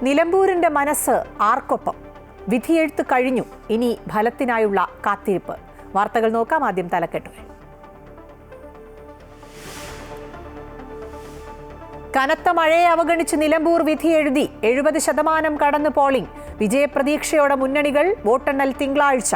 നിലമ്പൂരിന്റെ മനസ്സ് ആർക്കൊപ്പം? വിധിയെഴുത്ത് കഴിഞ്ഞു, ഇനി ഫലത്തിനായുള്ള കാത്തിരിപ്പ്. വാർത്തകൾ നോക്കാം. ആദ്യം തലക്കെട്ടുകൾ. കനത്ത മഴയെ അവഗണിച്ച് നിലമ്പൂർ വിധി എഴുതി. 70% കടന്ന് പോളിംഗ്. വിജയപ്രതീക്ഷയോടെ മുന്നണികൾ. വോട്ടെണ്ണൽ തിങ്കളാഴ്ച.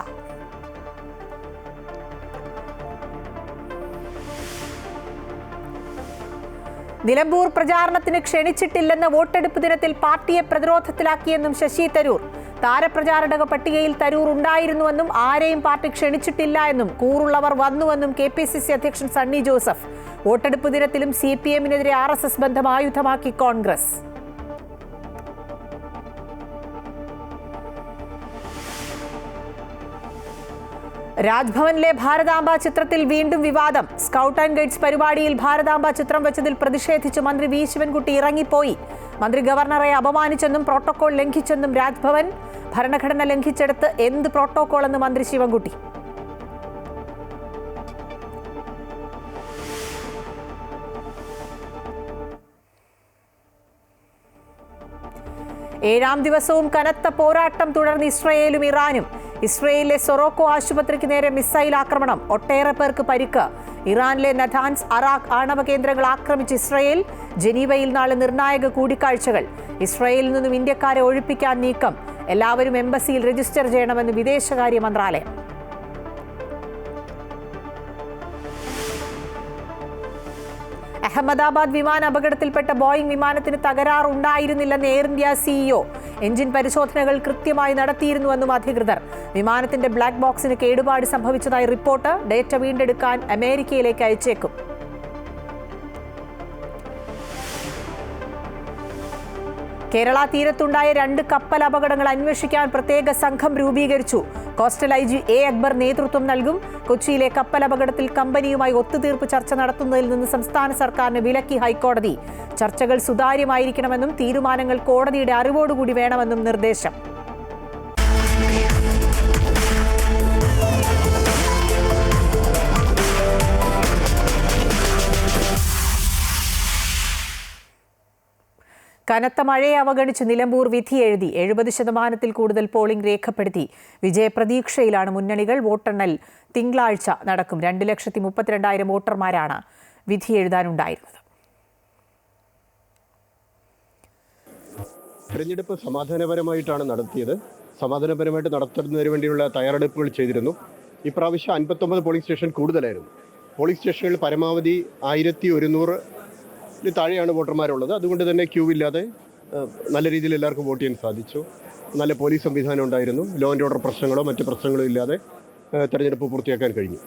നിലമ്പൂർ പ്രചാരണത്തിന് ക്ഷണിച്ചിട്ടില്ലെന്ന വോട്ടെടുപ്പ് ദിനത്തിൽ പാർട്ടിയെ പ്രതിരോധത്തിലാക്കിയെന്നും ശശി തരൂർ. താരപ്രചാരക പട്ടികയിൽ തരൂർ ഉണ്ടായിരുന്നുവെന്നും ആരെയും പാർട്ടി ക്ഷണിച്ചിട്ടില്ല എന്നും കൂറുള്ളവർ വന്നുവെന്നും KPCC അധ്യക്ഷൻ സണ്ണി ജോസഫ്. വോട്ടെടുപ്പ് ദിനത്തിലും CPM-നെതിരെ RSS ബന്ധം ആയുധമാക്കി കോൺഗ്രസ്. രാജ്ഭവനിലെ ഭാരതാംബ ചിത്രത്തിൽ വീണ്ടും വിവാദം. സ്കൗട്ട് ആൻഡ് ഗൈഡ്സ് പരിപാടിയിൽ ഭാരതാംബ ചിത്രം വെച്ചതിൽ പ്രതിഷേധിച്ച് മന്ത്രി വി ശിവൻകുട്ടി ഇറങ്ങിപ്പോയി. മന്ത്രി ഗവർണറെ അപമാനിച്ചെന്നും പ്രോട്ടോകോൾ ലംഘിച്ചെന്നും രാജ്ഭവൻ. ഭരണഘടന ലംഘിച്ചെടുത്ത് എന്ത് പ്രോട്ടോകോൾ എന്ന് മന്ത്രി ശിവൻകുട്ടി. ഏഴാം ദിവസവും കനത്ത പോരാട്ടം തുടർന്ന് ഇസ്രയേലും ഇറാനും. ഇസ്രയേലിലെ സൊറോക്കോ ആശുപത്രിക്ക് നേരെ മിസൈൽ ആക്രമണം. ഒട്ടേറെ പേർക്ക് പരിക്ക്. ഇറാനിലെ നഥാൻസ്, അറാഖ് ആണവ കേന്ദ്രങ്ങൾ ആക്രമിച്ച് ഇസ്രയേൽ. ജനീവയിൽ നാളെ നിർണായക കൂടിക്കാഴ്ചകൾ. ഇസ്രയേലിൽ നിന്നും ഇന്ത്യക്കാരെ ഒഴിപ്പിക്കാൻ നീക്കം. എല്ലാവരും എംബസിയിൽ രജിസ്റ്റർ ചെയ്യണമെന്ന് വിദേശകാര്യ മന്ത്രാലയം. അഹമ്മദാബാദ് വിമാന അപകടത്തിൽപ്പെട്ട ബോയിംഗ് വിമാനത്തിന് തകരാറുണ്ടായിരുന്നില്ലെന്ന് എയർ ഇന്ത്യ CEO. എഞ്ചിൻ പരിശോധനകൾ കൃത്യമായി നടത്തിയിരുന്നുവെന്നും അധികൃതർ. വിമാനത്തിന്റെ ബ്ലാക്ക് ബോക്സിന് കേടുപാട് സംഭവിച്ചതായി റിപ്പോർട്ട്. ഡേറ്റ വീണ്ടെടുക്കാൻ അമേരിക്കയിലേക്ക് അയച്ചേക്കും. കേരള തീരത്തുണ്ടായ 2 കപ്പൽ അപകടങ്ങൾ അന്വേഷിക്കാൻ പ്രത്യേക സംഘം രൂപീകരിച്ചു. കോസ്റ്റൽ IG A അക്ബർ നേതൃത്വം നൽകും. കൊച്ചിയിലെ കപ്പൽ അപകടത്തിൽ കമ്പനിയുമായി ഒത്തുതീർപ്പ് ചർച്ച നടത്തുന്നതിൽ നിന്ന് സംസ്ഥാന സർക്കാരിന് വിലക്കി ഹൈക്കോടതി. ചർച്ചകൾ സുതാര്യമായിരിക്കണമെന്നും തീരുമാനങ്ങൾ കോടതിയുടെ അറിവോടുകൂടി വേണമെന്നും നിർദ്ദേശം. കനത്ത മഴയെ അവഗണിച്ച് നിലമ്പൂർ വിധി എഴുതി. 70% കൂടുതൽ പോളിംഗ് രേഖപ്പെടുത്തി. വിജയപ്രതീക്ഷയിലാണ് മുന്നണികൾ. വോട്ടെണ്ണൽ തിങ്കളാഴ്ച നടക്കും. 2,32,000 വോട്ടർമാരാണ് വിധി എഴുതാനുണ്ടായിരുന്നത്. തെരഞ്ഞെടുപ്പ് സമാധാനപരമായിട്ടാണ് നടത്തിയത്. സമാധാനപരമായിട്ട് നടത്തുന്നതിന് വേണ്ടിയുള്ള തയ്യാറെടുപ്പുകൾ ചെയ്തിരുന്നു. ഇപ്രാവശ്യം 59 പോളിംഗ് സ്റ്റേഷൻ കൂടുതലായിരുന്നു. പോളിംഗ് സ്റ്റേഷനുകളിൽ പരമാവധി 1100 താഴെയാണ് വോട്ടർമാരുള്ളത്. അതുകൊണ്ട് തന്നെ ക്യൂ ഇല്ലാതെ നല്ല രീതിയിൽ എല്ലാവർക്കും വോട്ട് ചെയ്യാൻ സാധിച്ചു. നല്ല പോലീസ് സംവിധാനം ഉണ്ടായിരുന്നു. ലോ ആൻഡ് ഓർഡർ പ്രശ്നങ്ങളോ മറ്റ് പ്രശ്നങ്ങളോ ഇല്ലാതെ തെരഞ്ഞെടുപ്പ് പൂർത്തിയാക്കാൻ കഴിഞ്ഞു.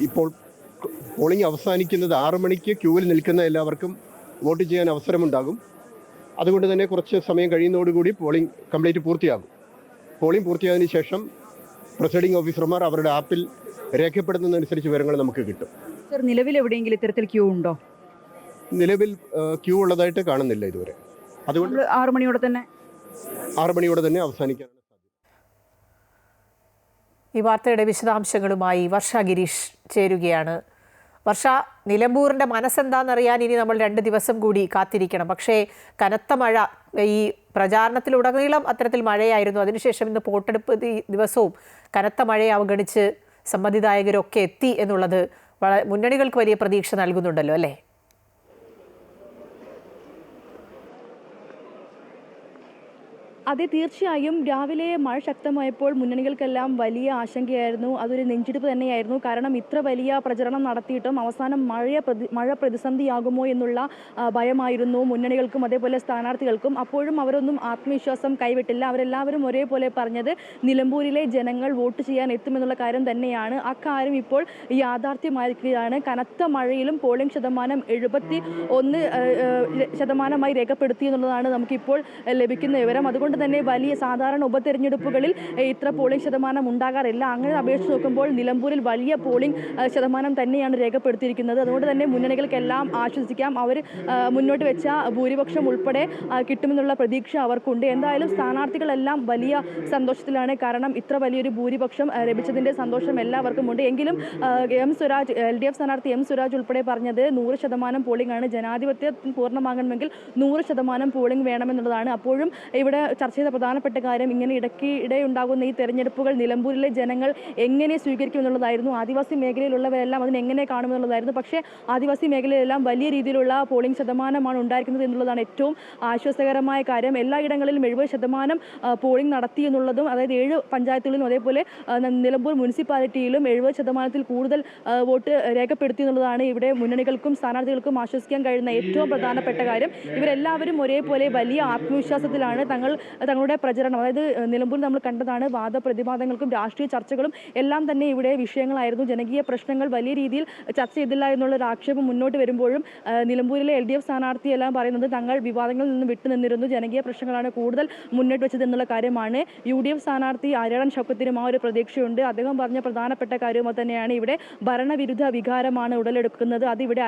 ഇപ്പോൾ പോളിംഗ് അവസാനിക്കുന്നത് 6 മണിക്ക് ക്യൂവിൽ നിൽക്കുന്ന എല്ലാവർക്കും വോട്ട് ചെയ്യാൻ അവസരമുണ്ടാകും. അതുകൊണ്ട് തന്നെ കുറച്ച് സമയം കഴിയുന്നതോടുകൂടി പോളിംഗ് കംപ്ലീറ്റ് പൂർത്തിയാകും. പോളിംഗ് പൂർത്തിയായതിനു ശേഷം പ്രിസൈഡിംഗ് ഓഫീസർമാർ അവരുടെ ആപ്പിൽ രേഖപ്പെടുത്തുന്നതനുസരിച്ച് വിവരങ്ങൾ നമുക്ക് കിട്ടും. സർ, നിലവിൽ എവിടെയെങ്കിലും ഇത്തരത്തിൽ ക്യൂ ഉണ്ടോ? നിലവിൽ ക്യൂ ഉള്ളതായിട്ട് കാണുന്നില്ല ഇതുവരെ. അതുകൊണ്ട് 6 മണിയോടെ തന്നെ അവസാനിക്കാനാണ് സാധ്യത. ഈ വാർത്തയുടെ വിശദാംശങ്ങളുമായി വർഷ ഗിരീഷ് ചേരുകയാണ്. വർഷ, നിലമ്പൂരിന്റെ മനസ്സെന്താണെന്നറിയാൻ ഇനി നമ്മൾ 2 ദിവസം കൂടി കാത്തിരിക്കണം. പക്ഷേ കനത്ത മഴ ഈ പ്രചാരണത്തിലുടനീളം അത്തരത്തിൽ മഴയായിരുന്നു. അതിനുശേഷം ഇന്ന് വോട്ടെടുപ്പ് ദിവസവും കനത്ത മഴയെ അവഗണിച്ച് സമ്മതിദായകരൊക്കെ എത്തി എന്നുള്ളത് മുന്നണികൾക്ക് വലിയ പ്രതീക്ഷ നൽകുന്നുണ്ടല്ലോ, അല്ലേ? അതെ, തീർച്ചയായും. രാവിലെ മഴ ശക്തമായപ്പോൾ മുന്നണികൾക്കെല്ലാം വലിയ ആശങ്കയായിരുന്നു. അതൊരു നെഞ്ചിടിപ്പ് തന്നെയായിരുന്നു. കാരണം ഇത്ര വലിയ പ്രചരണം നടത്തിയിട്ടും അവസാനം മഴ പ്രതിസന്ധിയാകുമോ എന്നുള്ള ഭയമായിരുന്നു മുന്നണികൾക്കും അതേപോലെ സ്ഥാനാർത്ഥികൾക്കും. അപ്പോഴും അവരൊന്നും ആത്മവിശ്വാസം കൈവിട്ടില്ല. അവരെല്ലാവരും ഒരേപോലെ പറഞ്ഞത് നിലമ്പൂരിലെ ജനങ്ങൾ വോട്ട് ചെയ്യാൻ എത്തുമെന്നുള്ള കാര്യം തന്നെയാണ്. അക്കാര്യം ഇപ്പോൾ യാഥാർത്ഥ്യമായിരിക്കുകയാണ്. കനത്ത മഴയിലും പോളിംഗ് ശതമാനം 71% രേഖപ്പെടുത്തി എന്നുള്ളതാണ് നമുക്കിപ്പോൾ ലഭിക്കുന്ന വിവരം. അതുകൊണ്ട് അതുകൊണ്ട് തന്നെ വലിയ സാധാരണ ഉപതെരഞ്ഞെടുപ്പുകളിൽ ഇത്ര പോളിംഗ് ശതമാനം ഉണ്ടാകാറില്ല. അങ്ങനെ അപേക്ഷിച്ച് നോക്കുമ്പോൾ നിലമ്പൂരിൽ വലിയ പോളിംഗ് ശതമാനം തന്നെയാണ് രേഖപ്പെടുത്തിയിരിക്കുന്നത്. അതുകൊണ്ട് തന്നെ മുന്നണികൾക്കെല്ലാം ആശ്വസിക്കാം. അവർ മുന്നോട്ട് വെച്ച ഭൂരിപക്ഷം ഉൾപ്പെടെ കിട്ടുമെന്നുള്ള പ്രതീക്ഷ അവർക്കുണ്ട്. എന്തായാലും സ്ഥാനാർത്ഥികളെല്ലാം വലിയ സന്തോഷത്തിലാണ്. കാരണം ഇത്ര വലിയൊരു ഭൂരിപക്ഷം ലഭിച്ചതിൻ്റെ സന്തോഷം എല്ലാവർക്കും ഉണ്ട്. എങ്കിലും LDF സ്ഥാനാർത്ഥി എം സുരാജ് ഉൾപ്പെടെ പറഞ്ഞത് 100% പോളിംഗ് ആണ്. ജനാധിപത്യം പൂർണ്ണമാകണമെങ്കിൽ 100% പോളിംഗ് വേണമെന്നുള്ളതാണ്. അപ്പോഴും ഇവിടെ ചർച്ച ചെയ്ത പ്രധാനപ്പെട്ട കാര്യം ഇങ്ങനെ ഇടയ്ക്കിടെ ഉണ്ടാകുന്ന ഈ തെരഞ്ഞെടുപ്പുകൾ നിലമ്പൂരിലെ ജനങ്ങൾ എങ്ങനെ സ്വീകരിക്കുമെന്നുള്ളതായിരുന്നു. ആദിവാസി മേഖലയിലുള്ളവരെല്ലാം അതിനെങ്ങനെ കാണുമെന്നുള്ളതായിരുന്നു. പക്ഷേ ആദിവാസി മേഖലയിലെല്ലാം വലിയ രീതിയിലുള്ള പോളിംഗ് ശതമാനമാണ് ഉണ്ടായിരിക്കുന്നത് എന്നുള്ളതാണ് ഏറ്റവും ആശ്വാസകരമായ കാര്യം. എല്ലായിടങ്ങളിലും 70% പോളിംഗ് നടത്തി എന്നുള്ളതും, അതായത് 7 പഞ്ചായത്തുകളിലും അതേപോലെ നിലമ്പൂർ മുനിസിപ്പാലിറ്റിയിലും 70%-ൽ കൂടുതൽ വോട്ട് രേഖപ്പെടുത്തി എന്നുള്ളതാണ് ഇവിടെ മുന്നണികൾക്കും സ്ഥാനാർത്ഥികൾക്കും ആശ്വസിക്കാൻ കഴിയുന്ന ഏറ്റവും പ്രധാനപ്പെട്ട കാര്യം. ഇവരെല്ലാവരും ഒരേപോലെ വലിയ ആത്മവിശ്വാസത്തിലാണ് തങ്ങളുടെ പ്രചരണം. അതായത് നിലമ്പൂർ നമ്മൾ കണ്ടതാണ്, വാദപ്രതിവാദങ്ങൾക്കും രാഷ്ട്രീയ ചർച്ചകളും എല്ലാം തന്നെ ഇവിടെ വിഷയങ്ങളായിരുന്നു. ജനകീയ പ്രശ്നങ്ങൾ വലിയ രീതിയിൽ ചർച്ച ചെയ്തില്ല എന്നുള്ളൊരു ആക്ഷേപം മുന്നോട്ട് വരുമ്പോഴും നിലമ്പൂരിലെ LDF സ്ഥാനാർത്ഥി എല്ലാം പറയുന്നത് തങ്ങൾ വിവാദങ്ങളിൽ നിന്ന് വിട്ടുനിന്നിരുന്നു, ജനകീയ പ്രശ്നങ്ങളാണ് കൂടുതൽ മുന്നോട്ട് വെച്ചത് എന്നുള്ള കാര്യമാണ്. UDF സ്ഥാനാർത്ഥി ആര്യാടൻ ഷൗക്കത്തിനും ആ ഒരു പ്രതീക്ഷയുണ്ട്. അദ്ദേഹം പറഞ്ഞ പ്രധാനപ്പെട്ട കാര്യം തന്നെയാണ്, ഇവിടെ ഭരണവിരുദ്ധ വികാരമാണ് ഉടലെടുക്കുന്നത്, അത് ഇവിടെ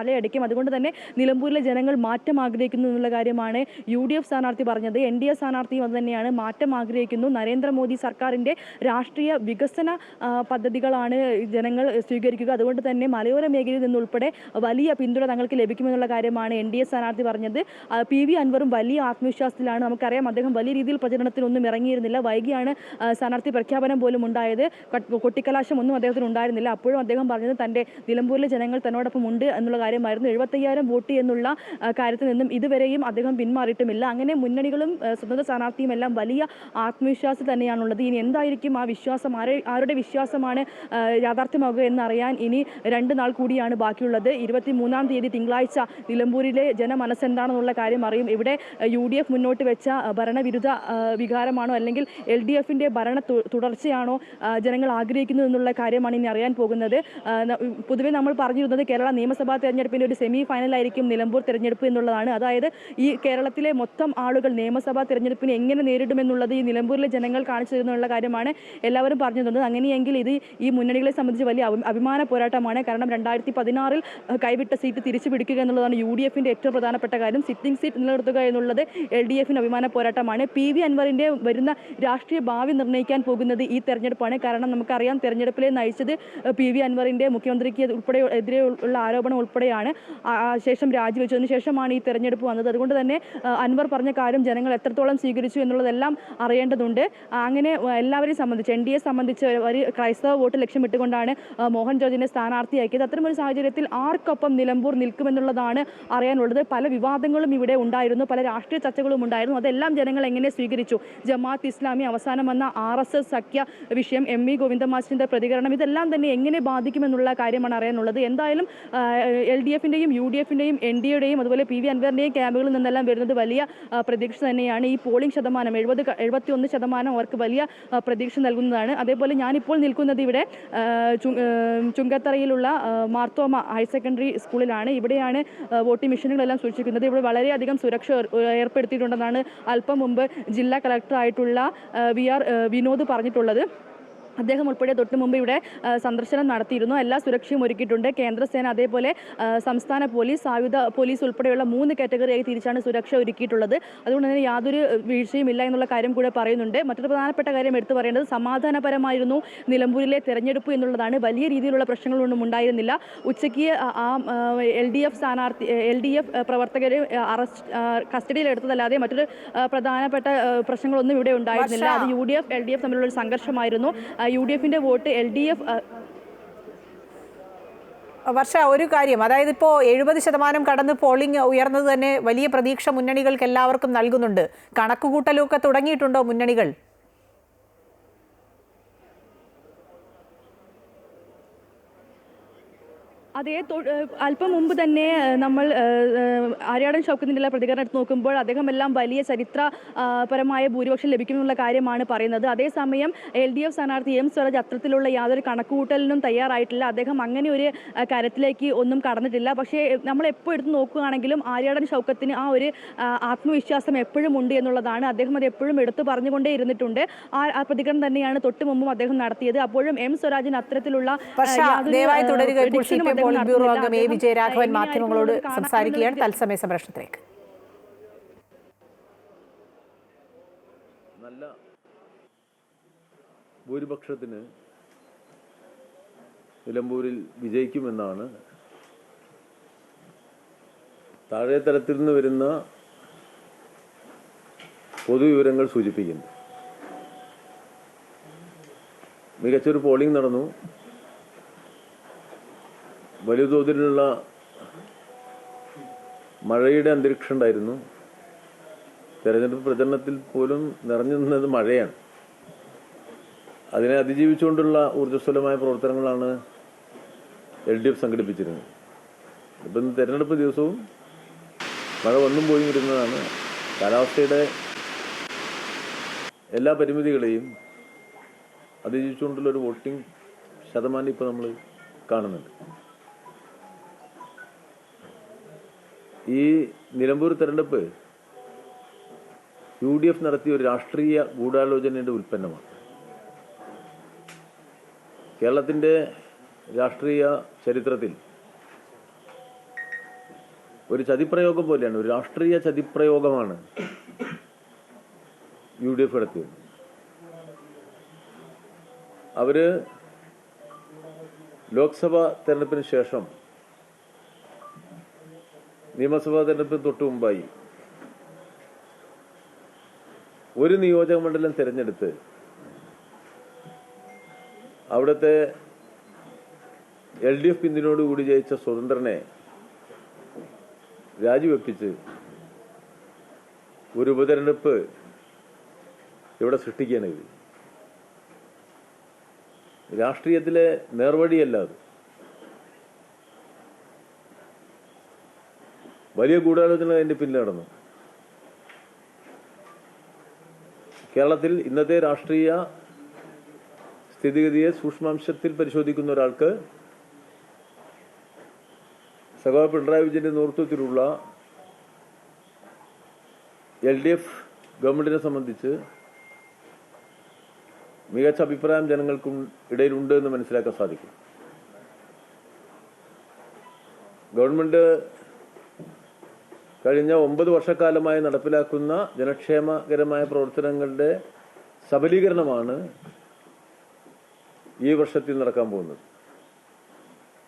അലയടിക്കും. അതുകൊണ്ട് തന്നെ നിലമ്പൂരിലെ ജനങ്ങൾ മാറ്റം ആഗ്രഹിക്കുന്നു എന്നുള്ള കാര്യമാണ് UDF സ്ഥാനാർത്ഥി പറഞ്ഞത്. NDA സ്ഥാനാർത്ഥിയും അത് തന്നെയാണ്, മാറ്റം ആഗ്രഹിക്കുന്നു. നരേന്ദ്രമോദി സർക്കാരിൻ്റെ രാഷ്ട്രീയ വികസന പദ്ധതികളാണ് ജനങ്ങൾ സ്വീകരിക്കുക. അതുകൊണ്ട് തന്നെ മലയോര മേഖലയിൽ നിന്നുൾപ്പെടെ വലിയ പിന്തുണ തങ്ങൾക്ക് ലഭിക്കുമെന്നുള്ള കാര്യമാണ് NDA സ്ഥാനാർത്ഥി പറഞ്ഞത്. PV അൻവറും വലിയ ആത്മവിശ്വാസത്തിലാണ്. നമുക്കറിയാം അദ്ദേഹം വലിയ രീതിയിൽ പ്രചരണത്തിനൊന്നും ഇറങ്ങിയിരുന്നില്ല. വൈകിയാണ് സ്ഥാനാർത്ഥി പ്രഖ്യാപനം പോലും ഉണ്ടായത്. കൊട്ടിക്കലാശം ഒന്നും അദ്ദേഹത്തിന് ഉണ്ടായിരുന്നില്ല. അപ്പോഴും അദ്ദേഹം പറഞ്ഞത് തൻ്റെ നിലമ്പൂരിലെ ജനങ്ങൾ തന്നോടൊപ്പം ഉണ്ട് എന്നുള്ള കാര്യമായിരുന്നു. 75,000 വോട്ട് എന്നുള്ള കാര്യത്തിൽ നിന്നും ഇതുവരെയും അദ്ദേഹം പിന്മാറിയിട്ടുമില്ല. അങ്ങനെ മുന്നണികളും സ്വതന്ത്ര സ്ഥാനാർത്ഥിയും എല്ലാം വലിയ ആത്മവിശ്വാസം തന്നെയാണുള്ളത്. ഇനി എന്തായിരിക്കും ആ വിശ്വാസം, ആരുടെ വിശ്വാസമാണ് യാഥാർത്ഥ്യമാകുക എന്നറിയാൻ ഇനി 2 നാൾ കൂടിയാണ് ബാക്കിയുള്ളത്. 23-ാം തീയതി തിങ്കളാഴ്ച നിലമ്പൂരിലെ ജനമനസ്സെന്താണെന്നുള്ള കാര്യം അറിയും. ഇവിടെ UDF മുന്നോട്ട് വെച്ച ഭരണവിരുദ്ധ വികാരമാണോ അല്ലെങ്കിൽ LDFൻ്റെ ഭരണ തുടർച്ചയാണോ ജനങ്ങൾ ആഗ്രഹിക്കുന്നത് എന്നുള്ള കാര്യമാണ് ഇനി അറിയാൻ പോകുന്നത്. പൊതുവെ നമ്മൾ പറഞ്ഞിരുന്നത് കേരള നിയമസഭാ തെരഞ്ഞെടുപ്പിൻ്റെ ഒരു സെമി ഫൈനലായിരിക്കും നിലമ്പൂർ തെരഞ്ഞെടുപ്പ് എന്നുള്ളതാണ്. അതായത് ഈ കേരളത്തിലെ മൊത്തം ആളുകൾ നിയമസഭാ തെരഞ്ഞെടുപ്പിനെ എങ്ങനെ നേരിടുമെന്നുള്ളത് ഈ നിലമ്പൂരിലെ ജനങ്ങൾ കാണിച്ചു തരുന്നുള്ള കാര്യമാണ് എല്ലാവരും പറഞ്ഞിരുന്നത്. അങ്ങനെയെങ്കിൽ ഇത് ഈ മുന്നണികളെ സംബന്ധിച്ച് വലിയ അഭിമാന പോരാട്ടമാണ്. കാരണം 2016-ൽ കൈവിട്ട സീറ്റ് തിരിച്ചു പിടിക്കുക എന്നുള്ളതാണ് UDFൻ്റെ ഏറ്റവും പ്രധാനപ്പെട്ട കാര്യം. സിറ്റിംഗ് സീറ്റ് നിലനിർത്തുക എന്നുള്ളത് LDFന് അഭിമാന പോരാട്ടമാണ്. PV അൻവറിൻ്റെ വരുന്ന രാഷ്ട്രീയ ഭാവി നിർണ്ണയിക്കാൻ പോകുന്നത് ഈ തെരഞ്ഞെടുപ്പാണ്. കാരണം നമുക്കറിയാം തെരഞ്ഞെടുപ്പിലെ നയിച്ചത് PV അൻവറിൻ്റെ മുഖ്യമന്ത്രിക്ക് എതിരെ ഉള്ള ആരോപണം ഉൾപ്പെടെയാണ്. ശേഷം രാജിവെച്ചതിന് ശേഷമാണ് ഈ തെരഞ്ഞെടുപ്പ് വന്നത്. അതുകൊണ്ട് തന്നെ അൻവർ പറഞ്ഞ കാര്യം ജനങ്ങൾ എത്രത്തോളം സ്വീകരിച്ചു എന്നുള്ളതെല്ലാം അറിയേണ്ടതുണ്ട്. അങ്ങനെ എല്ലാവരെയും സംബന്ധിച്ച് NDA സംബന്ധിച്ച് ഒരു ക്രൈസ്തവ വോട്ട് ലക്ഷ്യമിട്ടുകൊണ്ടാണ് മോഹൻ ജോർജിനെ സ്ഥാനാർത്ഥിയാക്കിയത്. അത്തരമൊരു സാഹചര്യത്തിൽ ആർക്കൊപ്പം നിലമ്പൂർ നിൽക്കുമെന്നുള്ളതാണ് അറിയാനുള്ളത്. പല വിവാദങ്ങളും ഇവിടെ ഉണ്ടായിരുന്നു, പല രാഷ്ട്രീയ ചർച്ചകളും ഉണ്ടായിരുന്നു. അതെല്ലാം ജനങ്ങൾ എങ്ങനെ സ്വീകരിച്ചു? ജമാഅത്ത് ഇസ്ലാമി, അവസാനം വന്ന RSS സഖ്യ വിഷയം, MV ഗോവിന്ദൻ മാസ്റ്ററിൻ്റെ പ്രതികരണം, ഇതെല്ലാം തന്നെ എങ്ങനെ ബാധിക്കുമെന്നുള്ള കാര്യമാണ് അറിയാനുള്ളത്. എന്തായാലും LDFൻ്റെയും UDFൻ്റെയും NDAയുടെയും അതുപോലെ PV അൻവറിൻ്റെയും ക്യാമ്പുകളിൽ നിന്നെല്ലാം വരുന്നത് വലിയ പ്രതീക്ഷ തന്നെയാണ്. ഈ പോളിംഗ് ശതമാനം 71% അവർക്ക് വലിയ പ്രതീക്ഷ നൽകുന്നതാണ്. അതേപോലെ ഞാനിപ്പോൾ നിൽക്കുന്നത് ഇവിടെ ചുങ്കത്തറയിലുള്ള മാർത്തോമ ഹയർ സെക്കൻഡറി സ്കൂളിലാണ്. ഇവിടെയാണ് വോട്ടിംഗ് മെഷീനുകളെല്ലാം സൂക്ഷിക്കുന്നത്. ഇവിടെ വളരെയധികം സുരക്ഷ ഏർപ്പെടുത്തിയിട്ടുണ്ടെന്നാണ് അല്പം മുമ്പ് ജില്ലാ കളക്ടറായിട്ടുള്ള VR വിനോദ് പറഞ്ഞിട്ടുള്ളത്. അദ്ദേഹം ഉൾപ്പെടെ തൊട്ട് മുമ്പ് ഇവിടെ സന്ദർശനം നടത്തിയിരുന്നു. എല്ലാ സുരക്ഷയും ഒരുക്കിയിട്ടുണ്ട്. കേന്ദ്രസേന അതേപോലെ സംസ്ഥാന പോലീസ്, സായുധ പോലീസ് ഉൾപ്പെടെയുള്ള 3 കാറ്റഗറിയായി തിരിച്ചാണ് സുരക്ഷ ഒരുക്കിയിട്ടുള്ളത്. അതുകൊണ്ട് തന്നെ യാതൊരു വീഴ്ചയും ഇല്ല എന്നുള്ള കാര്യം കൂടെ പറയുന്നുണ്ട്. മറ്റൊരു പ്രധാനപ്പെട്ട കാര്യം എടുത്തു പറയേണ്ടത് സമാധാനപരമായിരുന്നു നിലമ്പൂരിലെ തെരഞ്ഞെടുപ്പ് എന്നുള്ളതാണ്. വലിയ രീതിയിലുള്ള പ്രശ്നങ്ങളൊന്നും ഉണ്ടായിരുന്നില്ല. ഉച്ചയ്ക്ക് LDF പ്രവർത്തകരെ കസ്റ്റഡിയിലെടുത്തതല്ലാതെ മറ്റൊരു പ്രധാനപ്പെട്ട പ്രശ്നങ്ങളൊന്നും ഇവിടെ ഉണ്ടായിരുന്നില്ല. അത് UDF LDF തമ്മിലുള്ള ഒരു സംഘർഷമായിരുന്നു. UDFൻ്റെ വോട്ട് LDF. വർഷ, ഒരു കാര്യം, അതായത് ഇപ്പോൾ 70% കടന്ന് പോളിംഗ് ഉയർന്നത് തന്നെ വലിയ പ്രതീക്ഷ മുന്നണികൾക്ക് എല്ലാവർക്കും നൽകുന്നുണ്ട്. കണക്കുകൂട്ടലൊക്കെ തുടങ്ങിയിട്ടുണ്ടോ മുന്നണികൾ? അതേ അല്പം മുമ്പ് തന്നെ നമ്മൾ ആര്യാടൻ ഷൗക്കത്തിൻ്റെ പ്രതികരണം എടുത്ത് നോക്കുമ്പോൾ അദ്ദേഹം എല്ലാം വലിയ ചരിത്രപരമായ ഭൂരിപക്ഷം ലഭിക്കുമെന്നുള്ള കാര്യമാണ് പറയുന്നത്. അതേസമയം LDF സ്ഥാനാർത്ഥി M സ്വരാജ് അത്തരത്തിലുള്ള യാതൊരു കണക്കുകൂട്ടലിനും തയ്യാറായിട്ടില്ല. അദ്ദേഹം അങ്ങനെ ഒരു കാര്യത്തിലേക്ക് ഒന്നും കടന്നിട്ടില്ല. പക്ഷേ നമ്മൾ എപ്പോൾ എടുത്ത് നോക്കുകയാണെങ്കിലും ആര്യാടൻ ഷൗക്കത്തിന് ആ ഒരു ആത്മവിശ്വാസം എപ്പോഴും ഉണ്ട് എന്നുള്ളതാണ്. അദ്ദേഹം അത് എപ്പോഴും എടുത്തു പറഞ്ഞുകൊണ്ടേ ഇരുന്നിട്ടുണ്ട്. ആ പ്രതികരണം തന്നെയാണ് തൊട്ട് മുമ്പും അദ്ദേഹം നടത്തിയത്. അപ്പോഴും M സ്വരാജിന് അത്തരത്തിലുള്ള പോളിറ്റ് ബ്യൂറോ അംഗം A വിജയരാഘവൻ മാധ്യമങ്ങളോട് സംസാരിക്കുകയാണ് തത്സമയ സംപ്രേഷണത്തിലേക്ക്. നല്ല ഭൂരിപക്ഷത്തിന് നിലമ്പൂരിൽ വിജയിക്കുമെന്നാണ് താഴെ തലത്തിൽ നിന്ന് വരുന്ന പൊതുവിവരങ്ങൾ സൂചിപ്പിക്കുന്നത്. മികച്ചൊരു പോളിംഗ് നടന്നു. വലിയ തോതിലുള്ള മഴയുടെ അന്തരീക്ഷം ഉണ്ടായിരുന്നു. തെരഞ്ഞെടുപ്പ് പ്രചരണത്തിൽ പോലും നിറഞ്ഞു നിന്നത് മഴയാണ്. അതിനെ അതിജീവിച്ചുകൊണ്ടുള്ള ഊർജ്ജസ്വലമായ പ്രവർത്തനങ്ങളാണ് LDF സംഘടിപ്പിച്ചിരുന്നത്. ഇപ്പം തെരഞ്ഞെടുപ്പ് ദിവസവും മഴ വന്നും പോയി വരുന്നതാണ്. കാലാവസ്ഥയുടെ എല്ലാ പരിമിതികളെയും അതിജീവിച്ചുകൊണ്ടുള്ളൊരു വോട്ടിംഗ് ശതമാനം ഇപ്പോൾ നമ്മൾ കാണുന്നുണ്ട്. ഈ നിലമ്പൂർ തെരഞ്ഞെടുപ്പ് UDF നടത്തിയ ഒരു രാഷ്ട്രീയ ഗൂഢാലോചനയുടെ ഉൽപ്പന്നമാണ്. കേരളത്തിൻ്റെ രാഷ്ട്രീയ ചരിത്രത്തിൽ ഒരു ചതിപ്രയോഗം പോലെയാണ്, ഒരു രാഷ്ട്രീയ ചതിപ്രയോഗമാണ് UDF നടത്തിയത്. അവര് ലോക്സഭാ തെരഞ്ഞെടുപ്പിന് ശേഷം നിയമസഭാ തെരഞ്ഞെടുപ്പിന് തൊട്ട് മുമ്പായി ഒരു നിയോജക മണ്ഡലം തിരഞ്ഞെടുത്ത് അവിടുത്തെ LDF പിന്തുണയോടുകൂടി ജയിച്ച സ്വതന്ത്രനെ രാജിവെപ്പിച്ച് ഒരു ഉപതെരഞ്ഞെടുപ്പ് ഇവിടെ സൃഷ്ടിക്കുകയാണ് ഇത്. രാഷ്ട്രീയത്തിലെ നേർവഴിയല്ല അത്. വലിയ ഗൂഢാലോചന അതിൻ്റെ പിന്നിൽ നടന്നു. കേരളത്തിൽ ഇന്നത്തെ രാഷ്ട്രീയ സ്ഥിതിഗതിയെ സൂക്ഷ്മാംശത്തിൽ പരിശോധിക്കുന്ന ഒരാൾക്ക് സഖാവ് പിണറായി വിജയന്റെ നേതൃത്വത്തിലുള്ള LDF ഗവൺമെന്റിനെ സംബന്ധിച്ച് മികച്ച അഭിപ്രായം ജനങ്ങൾക്കും ഇടയിലുണ്ട് എന്ന് മനസ്സിലാക്കാൻ സാധിക്കും. ഗവൺമെന്റ് കഴിഞ്ഞ 9 വർഷക്കാലമായി നടപ്പിലാക്കുന്ന ജനക്ഷേമകരമായ പ്രവർത്തനങ്ങളുടെ സബലീകരണമാണ് ഈ വർഷത്തിൽ നടക്കാൻ പോകുന്നത്.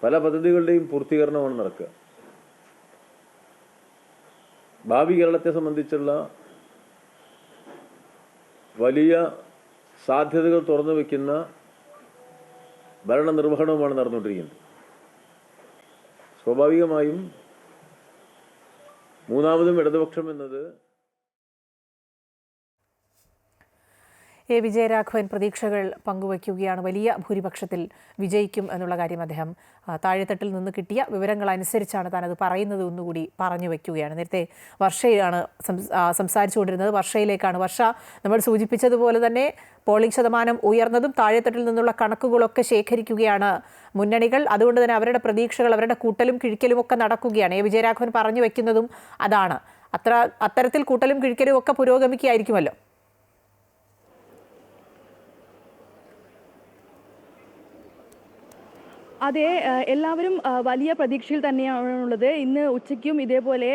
പല പദ്ധതികളുടെയും പൂർത്തീകരണമാണ് നടക്കുക. ഭാവി കേരളത്തെ സംബന്ധിച്ചുള്ള വലിയ സാധ്യതകൾ തുറന്നു വയ്ക്കുന്ന ഭരണനിർവഹണവുമാണ് നടന്നുകൊണ്ടിരിക്കുന്നത്. സ്വാഭാവികമായും മൂന്നാമതും ഇടതുപക്ഷം എന്നത് A വിജയരാഘവൻ പ്രതീക്ഷകൾ പങ്കുവയ്ക്കുകയാണ്. വലിയ ഭൂരിപക്ഷത്തിൽ വിജയിക്കും എന്നുള്ള കാര്യം അദ്ദേഹം താഴെത്തട്ടിൽ നിന്ന് കിട്ടിയ വിവരങ്ങൾ അനുസരിച്ചാണ് താൻ അത് പറയുന്നത് ഒന്നുകൂടി പറഞ്ഞു വയ്ക്കുകയാണ്. നേരത്തെ വർഷയാണ് സംസാരിച്ചുകൊണ്ടിരുന്നത്. വർഷയിലേക്കാണ്. വർഷ, നമ്മൾ സൂചിപ്പിച്ചതുപോലെ തന്നെ പോളിംഗ് ശതമാനം ഉയർന്നതും താഴെത്തട്ടിൽ നിന്നുള്ള കണക്കുകളൊക്കെ ശേഖരിക്കുകയാണ് മുന്നണികൾ. അതുകൊണ്ട് തന്നെ അവരുടെ പ്രതീക്ഷകൾ, അവരുടെ കൂട്ടലും കിഴിക്കലും ഒക്കെ നടക്കുകയാണ്. A വിജയരാഘവൻ പറഞ്ഞു വയ്ക്കുന്നതും അതാണ്. അത്തരത്തിൽ കൂട്ടലും കിഴിക്കലും ഒക്കെ പുരോഗമിക്കുകയായിരിക്കുമല്ലോ. അതെ, എല്ലാവരും വലിയ പ്രതീക്ഷയിൽ തന്നെയാണുള്ളത്. ഇന്ന് ഉച്ചയ്ക്കും ഇതേപോലെ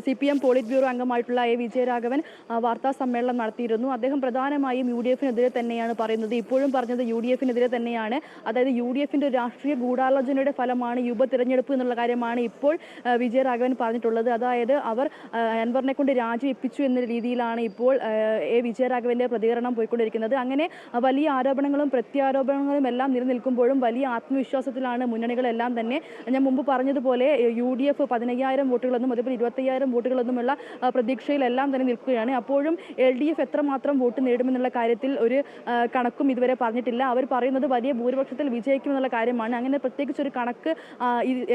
CPM പോളിറ്റ് ബ്യൂറോ അംഗമായിട്ടുള്ള A വിജയരാഘവൻ വാർത്താ സമ്മേളനം നടത്തിയിരുന്നു. അദ്ദേഹം പ്രധാനമായും UDF-നെതിരെ തന്നെയാണ് പറയുന്നത്. ഇപ്പോഴും പറഞ്ഞത് UDF-നെതിരെ തന്നെയാണ്. അതായത് UDF-ന്റെ രാഷ്ട്രീയ ഗൂഢാലോചനയുടെ ഫലമാണ് ഈ ഉപതിരഞ്ഞെടുപ്പ് എന്നുള്ള കാര്യമാണ് ഇപ്പോൾ വിജയരാഘവൻ പറഞ്ഞിട്ടുള്ളത്. അതായത് അവർ അൻവറിനെ കൊണ്ട് രാജിവെപ്പിച്ചു എന്ന രീതിയിലാണ് ഇപ്പോൾ A വിജയരാഘവന്റെ പ്രതികരണം പോയിക്കൊണ്ടിരിക്കുന്നത്. അങ്ങനെ വലിയ ആരോപണങ്ങളും പ്രത്യാരോപണങ്ങളും എല്ലാം നിലനിൽക്കുമ്പോഴും വലിയ ആത്മവിശ്വാസത്തിൽ ആത്മവിശ്വാസത്തിലാണ് മുന്നണികളെല്ലാം തന്നെ. ഞാൻ മുമ്പ് പറഞ്ഞതുപോലെ UDF 15,000 വോട്ടുകളെന്നും അതേപോലെ 25,000 വോട്ടുകളെന്നുമുള്ള പ്രതീക്ഷയിലെല്ലാം തന്നെ നിൽക്കുകയാണ്. അപ്പോഴും LDF എത്രമാത്രം വോട്ട് നേടുമെന്നുള്ള കാര്യത്തിൽ ഒരു കണക്കും ഇതുവരെ പറഞ്ഞിട്ടില്ല. അവർ പറയുന്നത് വലിയ ഭൂരിപക്ഷത്തിൽ വിജയിക്കുമെന്നുള്ള കാര്യമാണ്. അങ്ങനെ പ്രത്യേകിച്ചൊരു കണക്ക്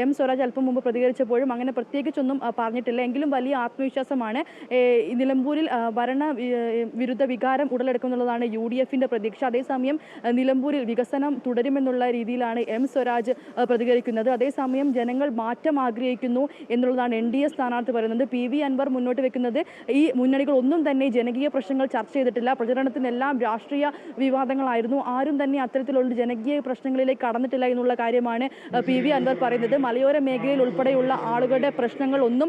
M സ്വരാജ് അല്പം മുമ്പ് പ്രതികരിച്ചപ്പോഴും അങ്ങനെ പ്രത്യേകിച്ചൊന്നും പറഞ്ഞിട്ടില്ല. എങ്കിലും വലിയ ആത്മവിശ്വാസമാണ്. നിലമ്പൂരിൽ ഭരണ വിരുദ്ധ വികാരം ഉടലെടുക്കുമെന്നുള്ളതാണ് UDFന്റെ പ്രതീക്ഷ. അതേസമയം നിലമ്പൂരിൽ വികസനം തുടരുമെന്നുള്ള രീതിയിലാണ് M സ്വരാജ് പ്രതികരിക്കുന്നത്. അതേസമയം ജനങ്ങൾ മാറ്റം ആഗ്രഹിക്കുന്നു എന്നുള്ളതാണ് NDA സ്ഥാനാർത്ഥി പറയുന്നത്. PV അൻവർ മുന്നോട്ട് വെക്കുന്നത് ഈ മുന്നണികൾ ഒന്നും തന്നെ ജനകീയ പ്രശ്നങ്ങൾ ചർച്ച ചെയ്തിട്ടില്ല. പ്രചരണത്തിനെല്ലാം രാഷ്ട്രീയ വിവാദങ്ങളായിരുന്നു. ആരും തന്നെ അത്തരത്തിലുള്ള ജനകീയ പ്രശ്നങ്ങളിലേക്ക് കടന്നിട്ടില്ല എന്നുള്ള കാര്യമാണ് PV അൻവർ പറയുന്നത്. മലയോര മേഖലയിൽ ഉൾപ്പെടെയുള്ള ആളുകളുടെ പ്രശ്നങ്ങൾ ഒന്നും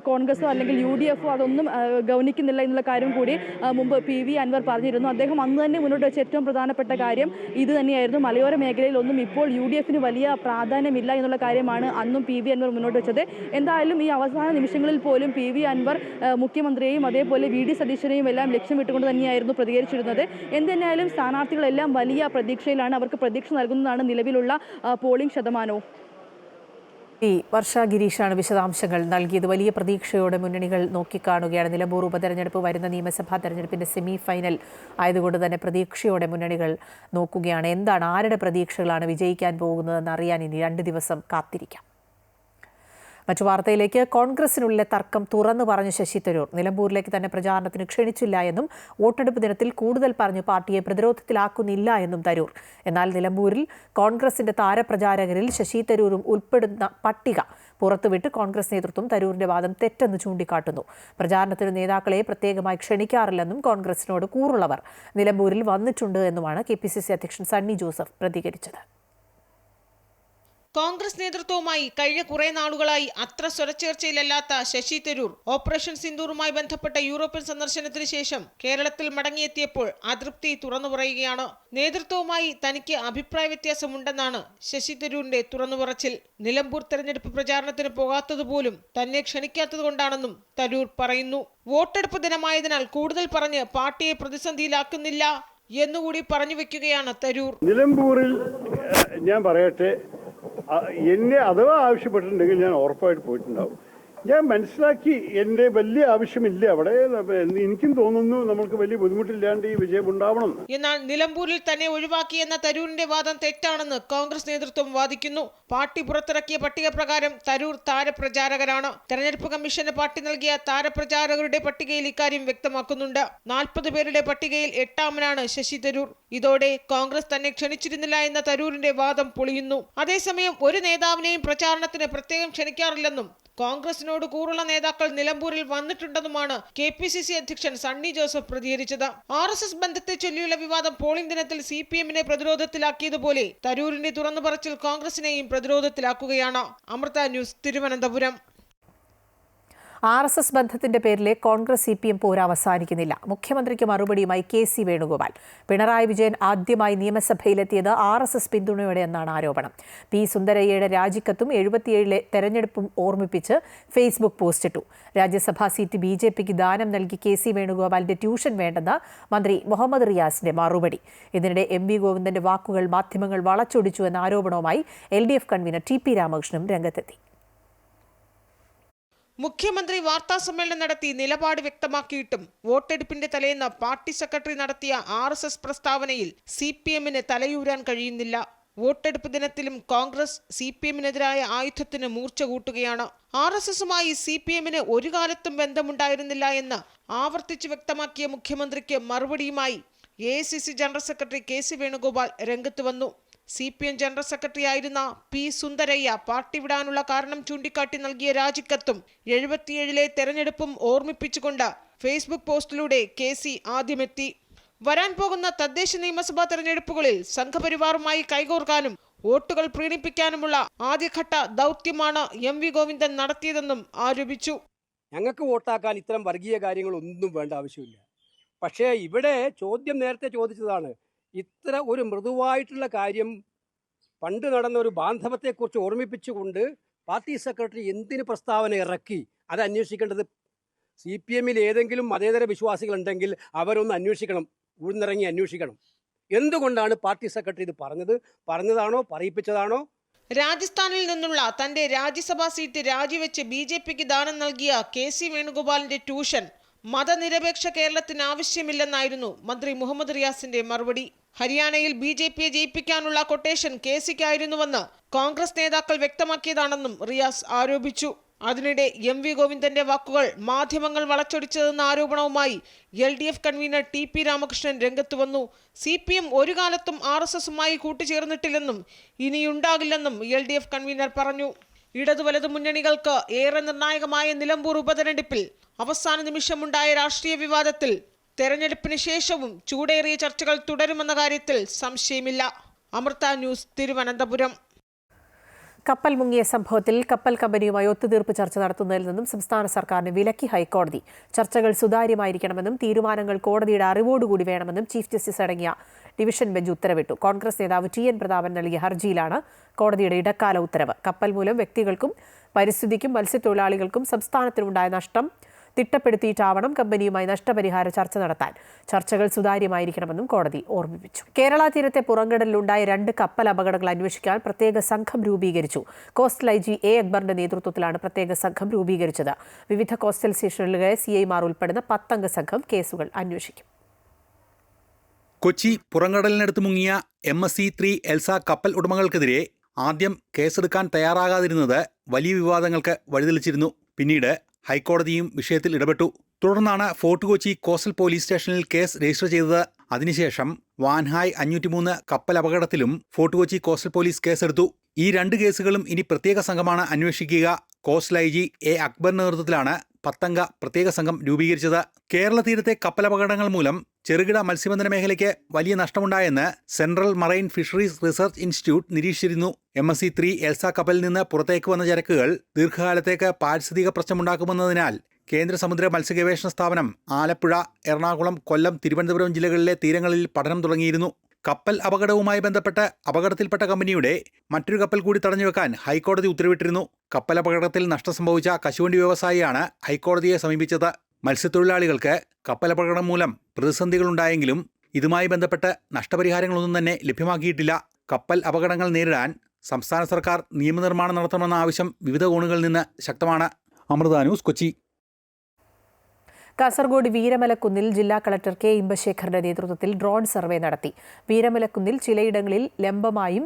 കോൺഗ്രസോ അല്ലെങ്കിൽ UDFോ അതൊന്നും ഗൗനിക്കുന്നില്ല എന്നുള്ള കാര്യം കൂടി മുമ്പ് PV അൻവർ പറഞ്ഞിരുന്നു. അദ്ദേഹം അന്ന് തന്നെ മുന്നോട്ട് വെച്ച ഏറ്റവും പ്രധാനപ്പെട്ട കാര്യം ഇത് തന്നെയായിരുന്നു. മലയോര മേഖലയിൽ ഒന്നും ഇപ്പോൾ UDFന് വലിയ പ്രാധാന്യമില്ല എന്നുള്ള കാര്യമാണ് അന്നും PV അൻവർ മുന്നോട്ട് വെച്ചത്. എന്തായാലും ഈ അവസാന നിമിഷങ്ങളിൽ പോലും PV അൻവർ മുഖ്യമന്ത്രിയെയും അതേപോലെ VD സതീശനെയും എല്ലാം ലക്ഷ്യമിട്ടുകൊണ്ട് തന്നെയായിരുന്നു പ്രതികരിച്ചിരുന്നത്. എന്തെന്നായാലും സ്ഥാനാർത്ഥികളെല്ലാം വലിയ പ്രതീക്ഷയിലാണ്. അവർക്ക് പ്രതീക്ഷ നൽകുന്നതാണ് നിലവിലുള്ള പോളിംഗ് ശതമാനവും. വർഷ ഗിരീഷാണ് വിശദാംശങ്ങൾ നൽകിയത്. വലിയ പ്രതീക്ഷയോടെ മുന്നണികൾ നോക്കിക്കാണുകയാണ്. നിലമ്പൂർ ഉപതെരഞ്ഞെടുപ്പ് വരുന്ന നിയമസഭാ തെരഞ്ഞെടുപ്പിന്റെ സെമി ഫൈനൽ ആയതുകൊണ്ട് തന്നെ പ്രതീക്ഷയോടെ മുന്നണികൾ നോക്കുകയാണ്. എന്താണ്, ആരുടെ പ്രതീക്ഷകളാണ് വിജയിക്കാൻ പോകുന്നതെന്ന് അറിയാൻ ഇനി 2 ദിവസം കാത്തിരിക്കാം. മറ്റു വാർത്തയിലേക്ക്. കോൺഗ്രസിനുള്ളിലെ തർക്കം തുറന്നു പറഞ്ഞു ശശി തരൂർ. നിലമ്പൂരിലേക്ക് തന്നെ പ്രചാരണത്തിന് ക്ഷണിച്ചില്ല എന്നും വോട്ടെടുപ്പ് ദിനത്തിൽ കൂടുതൽ പറഞ്ഞു പാർട്ടിയെ പ്രതിരോധത്തിലാക്കുന്നില്ല എന്നും തരൂർ. എന്നാൽ നിലമ്പൂരിൽ കോൺഗ്രസിന്റെ താരപ്രചാരകരിൽ ശശി തരൂരും ഉൾപ്പെടുന്ന പട്ടിക പുറത്തുവിട്ട് കോൺഗ്രസ് നേതൃത്വം തരൂരിന്റെ വാദം തെറ്റെന്ന് ചൂണ്ടിക്കാട്ടുന്നു. പ്രചാരണത്തിന് നേതാക്കളെ പ്രത്യേകമായി ക്ഷണിക്കാറില്ലെന്നും കോൺഗ്രസിനോട് കൂറുള്ളവർ നിലമ്പൂരിൽ വന്നിട്ടുണ്ട് എന്നുമാണ് KPCC അധ്യക്ഷൻ സണ്ണി ജോസഫ് പ്രതികരിച്ചത്. കോൺഗ്രസ് നേതൃത്വവുമായി കഴിഞ്ഞ കുറെ നാളുകളായി അത്ര സ്വരച്ചേർച്ചയിലല്ലാത്ത ശശി തരൂർ ഓപ്പറേഷൻ സിന്ദൂറുമായി ബന്ധപ്പെട്ട യൂറോപ്യൻ സന്ദർശനത്തിന് ശേഷം കേരളത്തിൽ മടങ്ങിയെത്തിയപ്പോൾ അതൃപ്തി തുറന്നു പറയുകയാണ്. നേതൃത്വവുമായി തനിക്ക് അഭിപ്രായ വ്യത്യാസമുണ്ടെന്നാണ് ശശി തരൂരിന്റെ തുറന്നുപറച്ചിൽ. നിലമ്പൂർ തെരഞ്ഞെടുപ്പ് പ്രചാരണത്തിന് പോകാത്തതുപോലും തന്നെ ക്ഷണിക്കാത്തതുകൊണ്ടാണെന്നും തരൂർ പറയുന്നു. വോട്ടെടുപ്പ് ദിനമായതിനാൽ കൂടുതൽ പറഞ്ഞ് പാർട്ടിയെ പ്രതിസന്ധിയിലാക്കുന്നില്ല എന്നുകൂടി പറഞ്ഞു വെക്കുകയാണ് തരൂർ. നിലമ്പൂരിൽ ഞാൻ പറയട്ടെ, എന്നെ അഥവാ ആവശ്യപ്പെട്ടിട്ടുണ്ടെങ്കിൽ ഞാൻ ഉറപ്പായിട്ട് പോയിട്ടുണ്ടാവും. ഞാൻ മനസ്സിലാക്കി എൻ്റെ വലിയ ആവശ്യമില്ല അവിടെ. എനിക്കും തോന്നുന്നു നമുക്ക് വലിയ ബുദ്ധിമുട്ടില്ലാണ്ട് ഈ വിജയം ഉണ്ടാവണം. എന്നാൽ നിലമ്പൂരിൽ തന്നെ ഒഴിവാക്കിയെന്ന തരൂരിന്റെ വാദം തെറ്റാണെന്ന് കോൺഗ്രസ് നേതൃത്വം വാദിക്കുന്നു. പാർട്ടി പുറത്തിറക്കിയ പട്ടിക പ്രകാരം തരൂർ താരപ്രചാരകരാണ്. തെരഞ്ഞെടുപ്പ് കമ്മീഷന് പാർട്ടി നൽകിയ താരപ്രചാരകരുടെ പട്ടികയിൽ ഇക്കാര്യം വ്യക്തമാക്കുന്നുണ്ട്. 40 പേരുടെ പട്ടികയിൽ 8ാമനാണ് ശശി തരൂർ. ഇതോടെ കോൺഗ്രസ് തന്നെ ക്ഷണിച്ചിരുന്നില്ല എന്ന തരൂരിന്റെ വാദം പൊളിയുന്നു. അതേസമയം ഒരു നേതാവിനെയും പ്രചാരണത്തിന് പ്രത്യേകം ക്ഷണിക്കാറില്ലെന്നും കോൺഗ്രസിനോട് കൂറുള്ള നേതാക്കൾ നിലമ്പൂരിൽ വന്നിട്ടുണ്ടെന്നുമാണ് KPCC അധ്യക്ഷൻ സണ്ണി ജോസഫ് പ്രതികരിച്ചത്. RSS ബന്ധത്തെ ചൊല്ലിയുള്ള വിവാദം പോളിംഗ് ദിനത്തിൽ CPMനെ പ്രതിരോധത്തിലാക്കിയതുപോലെ തരൂരിന്റെ തുറന്നു പറച്ചിൽ കോൺഗ്രസിനെയും പ്രതിരോധത്തിലാക്കുകയാണ്. അമൃത ന്യൂസ്, തിരുവനന്തപുരം. RSS ബന്ധത്തിന്റെ പേരിലെ കോൺഗ്രസ് CPM പോര് അവസാനിക്കുന്നില്ല. മുഖ്യമന്ത്രിക്ക് മറുപടിയുമായി KC വേണുഗോപാൽ. പിണറായി വിജയൻ ആദ്യമായി നിയമസഭയിലെത്തിയത് RSS പിന്തുണയോടെ എന്നാണ് ആരോപണം. P. സുന്ദരയ്യയുടെ രാജിക്കത്തും 77ലെ തെരഞ്ഞെടുപ്പും ഓർമ്മിപ്പിച്ച് ഫേസ്ബുക്ക് പോസ്റ്റിട്ടു. രാജ്യസഭാ സീറ്റ് BJPക്ക് ദാനം നൽകി KC വേണുഗോപാലിന്റെ ട്യൂഷൻ വേണ്ടെന്ന മന്ത്രി മുഹമ്മദ് റിയാസിന്റെ മറുപടി. ഇതിനിടെ MV ഗോവിന്ദന്റെ വാക്കുകൾ മാധ്യമങ്ങൾ വളച്ചൊടിച്ചു എന്ന ആരോപണവുമായി LDF കൺവീനർ TP രാമകൃഷ്ണൻ രംഗത്തെത്തി. മുഖ്യമന്ത്രി വാർത്താ സമ്മേളനം നടത്തി നിലപാട് വ്യക്തമാക്കിയിട്ടും വോട്ടെടുപ്പിന്റെ തലേന്ന് പാർട്ടി സെക്രട്ടറി നടത്തിയ RSS പ്രസ്താവനയിൽ CPMന് തലയൂരാൻ കഴിയുന്നില്ല. വോട്ടെടുപ്പ് ദിനത്തിലും കോൺഗ്രസ് CPMനെതിരായ ആയുധത്തിന് മൂർച്ച കൂട്ടുകയാണ്. RSSുമായി CPMന് ഒരു കാലത്തും ബന്ധമുണ്ടായിരുന്നില്ല എന്ന് ആവർത്തിച്ച് വ്യക്തമാക്കിയ മുഖ്യമന്ത്രിക്ക് മറുപടിയുമായി AICC general secretary KC Venugopal രംഗത്ത് വന്നു. CPM ജനറൽ സെക്രട്ടറി ആയിരുന്ന P. സുന്ദരയ്യ പാർട്ടി വിടാനുള്ള കാരണം ചൂണ്ടിക്കാട്ടി നൽകിയ രാജിക്കത്തും 77ലെ തെരഞ്ഞെടുപ്പും ഓർമ്മിപ്പിച്ചുകൊണ്ട് ഫേസ്ബുക്ക് പോസ്റ്റിലൂടെ KC ആദ്യമെത്തി. വരാൻ പോകുന്ന തദ്ദേശ നിയമസഭാ തെരഞ്ഞെടുപ്പുകളിൽ സംഘപരിവാറുമായി കൈകോർക്കാനും വോട്ടുകൾ പ്രീണിപ്പിക്കാനുമുള്ള ആദ്യഘട്ട ദൗത്യമാണ് MV ഗോവിന്ദൻ നടത്തിയതെന്നും ആരോപിച്ചു. ഞങ്ങൾക്ക് വോട്ടാക്കാൻ ഇത്തരം വർഗീയ കാര്യങ്ങളൊന്നും വേണ്ട ആവശ്യമില്ല. പക്ഷേ ഇവിടെ ചോദ്യം നേരത്തെ ചോദിച്ചതാണ്. ഇത്ര ഒരു മൃദുവായിട്ടുള്ള കാര്യം പണ്ട് നടന്ന ഒരു ബാന്ധവത്തെക്കുറിച്ച് ഓർമ്മിപ്പിച്ചുകൊണ്ട് പാർട്ടി സെക്രട്ടറി എന്തിന് പ്രസ്താവന ഇറക്കി? അത് അന്വേഷിക്കേണ്ടത് CPMൽ ഏതെങ്കിലും മതേതര വിശ്വാസികളുണ്ടെങ്കിൽ അവരൊന്ന് അന്വേഷിക്കണം, ഉൾന്നിറങ്ങി അന്വേഷിക്കണം. എന്തുകൊണ്ടാണ് പാർട്ടി സെക്രട്ടറി ഇത് പറഞ്ഞതാണോ പറയിപ്പിച്ചതാണോ? രാജസ്ഥാനിൽ നിന്നുള്ള തന്റെ രാജ്യസഭാ സീറ്റ് രാജിവെച്ച് BJPക്ക് ദാനം നൽകിയ KC വേണുഗോപാലിന്റെ ട്യൂഷൻ മതനിരപേക്ഷ കേരളത്തിന് ആവശ്യമില്ലെന്നായിരുന്നു മന്ത്രി മുഹമ്മദ് റിയാസിന്റെ മറുപടി. ഹരിയാനയിൽ BJPയെ ജയിപ്പിക്കാനുള്ള കൊട്ടേഷൻ KCക്കായിരുന്നുവെന്ന് കോൺഗ്രസ് നേതാക്കൾ വ്യക്തമാക്കിയതാണെന്നും റിയാസ് ആരോപിച്ചു. അതിനിടെ MV ഗോവിന്ദന്റെ വാക്കുകൾ മാധ്യമങ്ങൾ വളച്ചൊടിച്ചതെന്ന ആരോപണവുമായി LDF കൺവീനർ TP രാമകൃഷ്ണൻ രംഗത്ത് വന്നു. CPM ഒരു കാലത്തും RSSുമായി കൂട്ടുചേർന്നിട്ടില്ലെന്നും ഇനിയുണ്ടാകില്ലെന്നും LDF കൺവീനർ പറഞ്ഞു. ഇടതു വലതു മുന്നണികൾക്ക് ഏറെ നിർണായകമായ നിലമ്പൂർ ഉപതെരഞ്ഞെടുപ്പിൽ അവസാന നിമിഷമുണ്ടായ രാഷ്ട്രീയ വിവാദത്തിൽ തെരഞ്ഞെടുപ്പിന് ശേഷവും ചൂടേറിയ ചർച്ചകൾ തുടരുമെന്ന കാര്യത്തിൽ സംശയമില്ല. അമൃത ന്യൂസ്, തിരുവനന്തപുരം. കപ്പൽ മുങ്ങിയ സംഭവത്തിൽ കപ്പൽ കമ്പനിയുമായി ഒത്തുതീർപ്പ് ചർച്ച നടത്തുന്നതിൽ നിന്നും സംസ്ഥാന സർക്കാരിന് വിലക്കി ഹൈക്കോടതി. ചർച്ചകൾ സുതാര്യമായിരിക്കണമെന്നും തീരുമാനങ്ങൾ കോടതിയുടെ അറിവോടുകൂടി വേണമെന്നും ചീഫ് ജസ്റ്റിസ് അടങ്ങിയ ഡിവിഷൻ ബെഞ്ച് ഉത്തരവിട്ടു. കോൺഗ്രസ് നേതാവ് TN പ്രതാപൻ നൽകിയ ഹർജിയിലാണ് കോടതിയുടെ ഇടക്കാല ഉത്തരവ്. കപ്പൽ മൂലം വ്യക്തികൾക്കും പരിസ്ഥിതിക്കും മത്സ്യത്തൊഴിലാളികൾക്കും സംസ്ഥാനത്തിനുണ്ടായ നഷ്ടം തിട്ടപ്പെടുത്തിയിട്ടാവണം കമ്പനിയുമായി നഷ്ടപരിഹാര ചർച്ച നടത്താൻ. ചർച്ചകൾ സുതാര്യമായിരിക്കണമെന്നും കോടതി ഓർമ്മിപ്പിച്ചു. കേരള തീരത്തെ പുറംകടലിലുണ്ടായ 2 കപ്പൽ അപകടങ്ങൾ അന്വേഷിക്കാൻ പ്രത്യേക സംഘം രൂപീകരിച്ചു. കോസ്റ്റൽ IG A അക്ബറിന്റെ നേതൃത്വത്തിലാണ് പ്രത്യേക സംഘം രൂപീകരിച്ചത്. വിവിധ കോസ്റ്റൽ സ്റ്റേഷനുകളിലെ CIമാർ ഉൾപ്പെടുന്ന 10 അംഗ സംഘം കേസുകൾ അന്വേഷിക്കും. കൊച്ചി പുറംകടലിനടുത്ത് മുങ്ങിയ MSC3 എൽസ കപ്പൽ ഉടമകൾക്കെതിരെ ആദ്യം കേസെടുക്കാൻ തയ്യാറാകാതിരുന്നത് വലിയ വിവാദങ്ങൾക്ക് വഴിതെളിച്ചിരുന്നു. പിന്നീട് ഹൈക്കോടതിയും വിഷയത്തിൽ ഇടപെട്ടു. തുടർന്നാണ് ഫോർട്ട് കൊച്ചി കോസ്റ്റൽ പോലീസ് സ്റ്റേഷനിൽ കേസ് രജിസ്റ്റർ ചെയ്തത്. അതിനുശേഷം വാൻഹായ് 503 കപ്പൽ അപകടത്തിലും ഫോർട്ട് കൊച്ചി കോസ്റ്റൽ പോലീസ് കേസെടുത്തു. ഈ 2 കേസുകളും ഇനി പ്രത്യേക സംഘമാണ് അന്വേഷിക്കുക. കോസ്റ്റൽ IG A അക്ബറിന്റെ നേതൃത്വത്തിലാണ് 10 അംഗ പ്രത്യേക സംഘം രൂപീകരിച്ചത്. കേരള തീരത്തെ കപ്പലപകടങ്ങൾ മൂലം ചെറുകിട മത്സ്യബന്ധന മേഖലയ്ക്ക് വലിയ നഷ്ടമുണ്ടായെന്ന് central marine fisheries research institute നിരീക്ഷിച്ചിരുന്നു. MSC3 എൽസ കപ്പലിൽ നിന്ന് പുറത്തേക്ക് വന്ന ചരക്കുകൾ ദീർഘകാലത്തേക്ക് പാരിസ്ഥിതിക പ്രശ്നമുണ്ടാക്കുമെന്നതിനാൽ കേന്ദ്ര സമുദ്ര മത്സ്യഗവേഷണ സ്ഥാപനം ആലപ്പുഴ, എറണാകുളം, കൊല്ലം, തിരുവനന്തപുരം ജില്ലകളിലെ തീരങ്ങളിൽ പഠനം തുടങ്ങിയിരുന്നു. കപ്പൽ അപകടവുമായി ബന്ധപ്പെട്ട് അപകടത്തിൽപ്പെട്ട കമ്പനിയുടെ മറ്റൊരു കപ്പൽ കൂടി തടഞ്ഞുവെക്കാൻ ഹൈക്കോടതി ഉത്തരവിട്ടിരുന്നു. കപ്പലപകടത്തിൽ നഷ്ടം സംഭവിച്ച കശുവണ്ടി വ്യവസായിയാണ് ഹൈക്കോടതിയെ സമീപിച്ചത്. മത്സ്യത്തൊഴിലാളികൾക്ക് കപ്പലപകടം മൂലം പ്രതിസന്ധികളുണ്ടായെങ്കിലും ഇതുമായി ബന്ധപ്പെട്ട് നഷ്ടപരിഹാരങ്ങളൊന്നും തന്നെ ലഭ്യമാക്കിയിട്ടില്ല. കപ്പൽ അപകടങ്ങൾ നേരിടാൻ സംസ്ഥാന സർക്കാർ നിയമനിർമ്മാണം നടത്തണമെന്ന ആവശ്യം വിവിധ കോണുകളിൽ നിന്ന് ശക്തമാണ്. അമൃത ന്യൂസ്, കൊച്ചി. കാസർഗോഡ് വീരമലക്കുന്നിൽ ജില്ലാ കളക്ടർ K ഇമ്പശേഖറിന്റെ നേതൃത്വത്തിൽ ഡ്രോൺ സർവേ നടത്തി. വീരമലക്കുന്നിൽ ചിലയിടങ്ങളിൽ ലംബമായും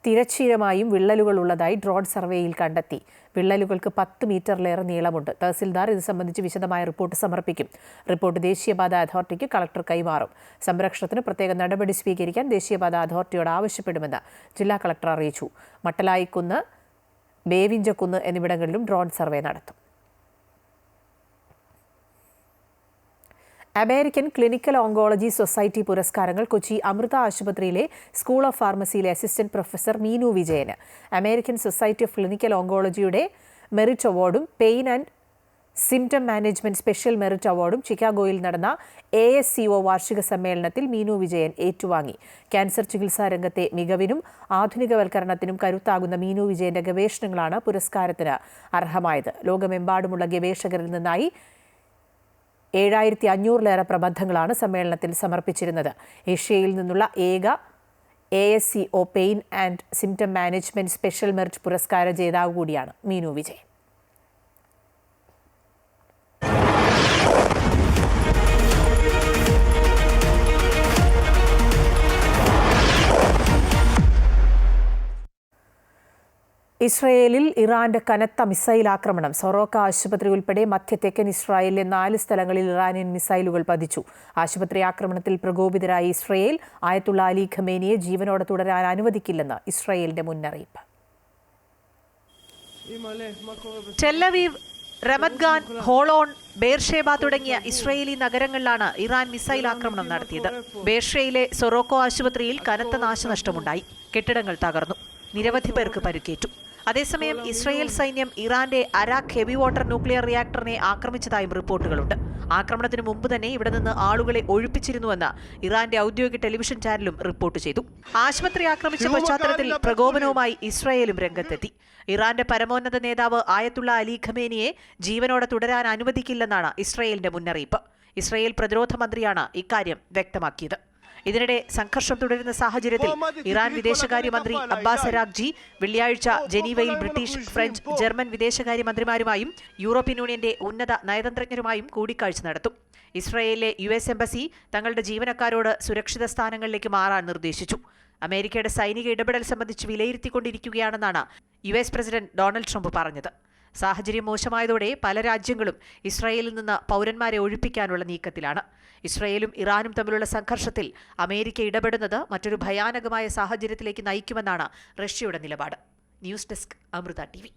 തിരശ്ചീനമായും വിള്ളലുകൾ ഉള്ളതായി ഡ്രോൺ സർവേയിൽ കണ്ടെത്തി. വിള്ളലുകൾക്ക് 10 മീറ്ററിലേറെ നീളമുണ്ട്. തഹസിൽദാർ ഇത് സംബന്ധിച്ച് വിശദമായ റിപ്പോർട്ട് സമർപ്പിക്കും. റിപ്പോർട്ട് ദേശീയപാത അതോറിറ്റിക്ക് കളക്ടർ കൈമാറും. സംരക്ഷണത്തിന് പ്രത്യേക നടപടി സ്വീകരിക്കാൻ ദേശീയപാത അതോറിറ്റിയോട് ആവശ്യപ്പെടുമെന്ന് ജില്ലാ കളക്ടർ അറിയിച്ചു. മട്ടലായിക്കുന്ന്, ബേവിഞ്ചക്കുന്ന് എന്നിവിടങ്ങളിലും ഡ്രോൺ സർവേ നടത്തും. അമേരിക്കൻ ക്ലിനിക്കൽ ഓങ്കോളജി സൊസൈറ്റി പുരസ്കാരങ്ങൾ കൊച്ചി അമൃത ആശുപത്രിയിലെ സ്കൂൾ ഓഫ് ഫാർമസിയിലെ അസിസ്റ്റന്റ് പ്രൊഫസർ മീനു വിജയന്. അമേരിക്കൻ സൊസൈറ്റി ഓഫ് ക്ലിനിക്കൽ ഓങ്കോളജിയുടെ മെറിറ്റ് അവാർഡും pain and symptom management special merit അവാർഡും ചിക്കാഗോയിൽ നടന്ന ASCO വാർഷിക സമ്മേളനത്തിൽ മീനു വിജയൻ ഏറ്റുവാങ്ങി. ക്യാൻസർ ചികിത്സാ രംഗത്തെ മികവിനും ആധുനികവൽക്കരണത്തിനും കരുത്താകുന്ന മീനു വിജയന്റെ ഗവേഷണങ്ങളാണ് പുരസ്കാരത്തിന് അർഹമായത്. ലോകമെമ്പാടുമുള്ള ഗവേഷകരിൽ നിന്നായി 7500-ലേറെ പ്രബന്ധങ്ങളാണ് സമ്മേളനത്തിൽ സമർപ്പിച്ചിരുന്നത്. ഏഷ്യയിൽ നിന്നുള്ള ഏക ASCO pain and symptom management special merit പുരസ്കാര ജേതാവ് കൂടിയാണ് മീനു വിജയൻ. ഇസ്രയേലിൽ ഇറാന്റെ കനത്ത മിസൈൽ ആക്രമണം. സൊറോക്ക ആശുപത്രി ഉൾപ്പെടെ മധ്യതെക്കൻ ഇസ്രായേലിലെ 4 സ്ഥലങ്ങളിൽ ഇറാനിയൻ മിസൈലുകൾ പതിച്ചു. ആശുപത്രി ആക്രമണത്തിൽ പ്രകോപിതരായ ഇസ്രയേൽ ആയത്തുള്ള അലി ഖമേനിയെ ജീവനോടെ തുടരാൻ അനുവദിക്കില്ലെന്ന് ഇസ്രയേലിന്റെ മുന്നറിയിപ്പ്. ടെല്ലവീവ്, റമദ്ഗാൻ, ഹോളോൺ, ബേർഷേബ തുടങ്ങിയ ഇസ്രയേലി നഗരങ്ങളിലാണ് ഇറാൻ മിസൈൽ ആക്രമണം നടത്തിയത്. ബേർഷയിലെ സൊറോക്കോ ആശുപത്രിയിൽ കനത്ത നാശനഷ്ടമുണ്ടായി. കെട്ടിടങ്ങൾ തകർന്നു. നിരവധി പേർക്ക് പരിക്കേറ്റു. അതേസമയം ഇസ്രയേൽ സൈന്യം ഇറാന്റെ അരാഖ് ഹെവി വാട്ടർ ന്യൂക്ലിയർ റിയാക്ടറിനെ ആക്രമിച്ചതായും റിപ്പോർട്ടുകളുണ്ട്. ആക്രമണത്തിന് മുമ്പ് തന്നെ ഇവിടെ നിന്ന് ആളുകളെ ഒഴിപ്പിച്ചിരുന്നുവെന്ന് ഇറാന്റെ ഔദ്യോഗിക ടെലിവിഷൻ ചാനലും റിപ്പോർട്ട് ചെയ്തു. ആശുപത്രി ആക്രമിച്ച പശ്ചാത്തലത്തിൽ പ്രകോപനവുമായി ഇസ്രയേലും രംഗത്തെത്തി. ഇറാന്റെ പരമോന്നത നേതാവ് ആയത്തുള്ള അലി ഖമേനിയെ ജീവനോടെ തുടരാൻ അനുവദിക്കില്ലെന്നാണ് ഇസ്രയേലിന്റെ മുന്നറിയിപ്പ്. ഇസ്രയേൽ പ്രതിരോധ മന്ത്രിയാണ് ഇക്കാര്യം വ്യക്തമാക്കിയത്. ഇതിനിടെ സംഘർഷം തുടരുന്ന സാഹചര്യത്തിൽ ഇറാൻ വിദേശകാര്യമന്ത്രി അബ്ബാസ് അരാഗ്ചി വെള്ളിയാഴ്ച ജനീവയിൽ ബ്രിട്ടീഷ്, ഫ്രഞ്ച്, ജർമ്മൻ വിദേശകാര്യമന്ത്രിമാരുമായും യൂറോപ്യൻ യൂണിയന്റെ ഉന്നത നയതന്ത്രജ്ഞരുമായും കൂടിക്കാഴ്ച നടത്തും. ഇസ്രായേലിലെ US എംബസി തങ്ങളുടെ ജീവനക്കാരോട് സുരക്ഷിത സ്ഥാനങ്ങളിലേക്ക് മാറാൻ നിർദ്ദേശിച്ചു. അമേരിക്കയുടെ സൈനിക ഇടപെടൽ സംബന്ധിച്ച് വിലയിരുത്തിക്കൊണ്ടിരിക്കുകയാണെന്നാണ് US പ്രസിഡന്റ് ഡൊണാൾഡ് ട്രംപ് പറഞ്ഞത്. സാഹചര്യം മോശമായതോടെ പല രാജ്യങ്ങളും ഇസ്രായേലിൽ നിന്ന് പൗരന്മാരെ ഒഴിപ്പിക്കാനുള്ള നീക്കത്തിലാണ്. ഇസ്രായേലും ഇറാനും തമ്മിലുള്ള സംഘർഷത്തിൽ അമേരിക്ക ഇടപെടുന്നത് മറ്റൊരു ഭയാനകമായ സാഹചര്യത്തിലേക്ക് നയിക്കുമെന്നാണ് റഷ്യയുടെ നിലപാട്. News desk Amrita TV.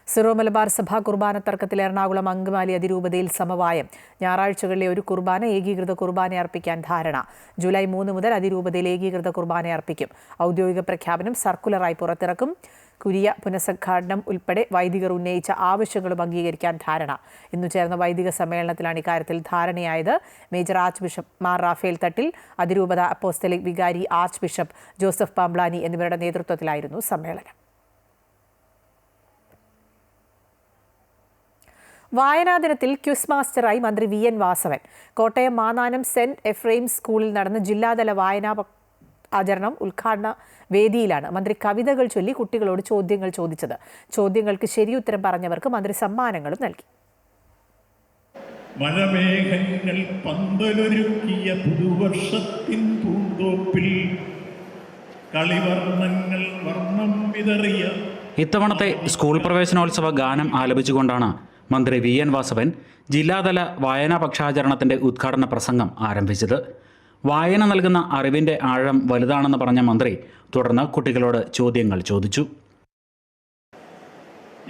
Syro Malabar സഭ കുർബാന തർക്കത്തിൽ എറണാകുളം അങ്കമാലി അതിരൂപതയിൽ സമവായം. ഞായറാഴ്ചകളിലെ ഒരു കുർബാന ഏകീകൃത കുർബാന അർപ്പിക്കാൻ ധാരണ. ജൂലൈ 3 മുതൽ അതിരൂപതയിൽ ഏകീകൃത കുർബാന അർപ്പിക്കും. ഔദ്യോഗിക പ്രഖ്യാപനം സർക്കുലറായി പുറത്തിറക്കും. കുരിയ പുനഃസംഘാടനം ഉൾപ്പെടെ വൈദികർ ഉന്നയിച്ച ആവശ്യങ്ങളും അംഗീകരിക്കാൻ ധാരണ. ഇന്നു ചേർന്ന വൈദിക സമ്മേളനത്തിലാണ് ഇക്കാര്യത്തിൽ ധാരണയായത്. Major archbishop Mar Raphael Thattil, അതിരൂപത അപ്പോസ്തലിക് വികാരി ആർച്ച് ബിഷപ്പ് ജോസഫ് പാംബ്ലാനി എന്നിവരുടെ നേതൃത്വത്തിലായിരുന്നു സമ്മേളനം. വായനാ ദിനത്തിൽ ക്വിസ് മാസ്റ്ററായി മന്ത്രി VN Vasavan. Kottayam Mannanam saint Ephraim's സ്കൂളിൽ നടന്ന ജില്ലാതല വായനാ ആചരണം ഉദ്ഘാടന വേദിയിലാണ് മന്ത്രി കവിതകൾ ചൊല്ലി കുട്ടികളോട് ചോദ്യങ്ങൾ ചോദിച്ചത്. ചോദ്യങ്ങൾക്ക് ശരിയുത്തരം പറഞ്ഞവർക്ക് മന്ത്രി സമ്മാനങ്ങളും നൽകി. മഴമേഘങ്ങൾ പന്തലൊരുക്കിയ പുതുവർഷത്തിൻ പൂന്തോപ്പിൽ കളിവർണ്ണങ്ങൾ വർണ്ണം വിതറിയ ഇത്തവണത്തെ സ്കൂൾ പ്രവേശനോത്സവ ഗാനം ആലപിച്ചുകൊണ്ടാണ് മന്ത്രി VN വാസവൻ ജില്ലാതല വായനാ പക്ഷാചരണത്തിന്റെ ഉദ്ഘാടന പ്രസംഗം ആരംഭിച്ചത്. വായന നൽകുന്ന അറിവിന്റെ ആഴം വലുതാണെന്ന് പറഞ്ഞ മന്ത്രി തുടർന്ന് കുട്ടികളോട് ചോദ്യങ്ങൾ ചോദിച്ചു.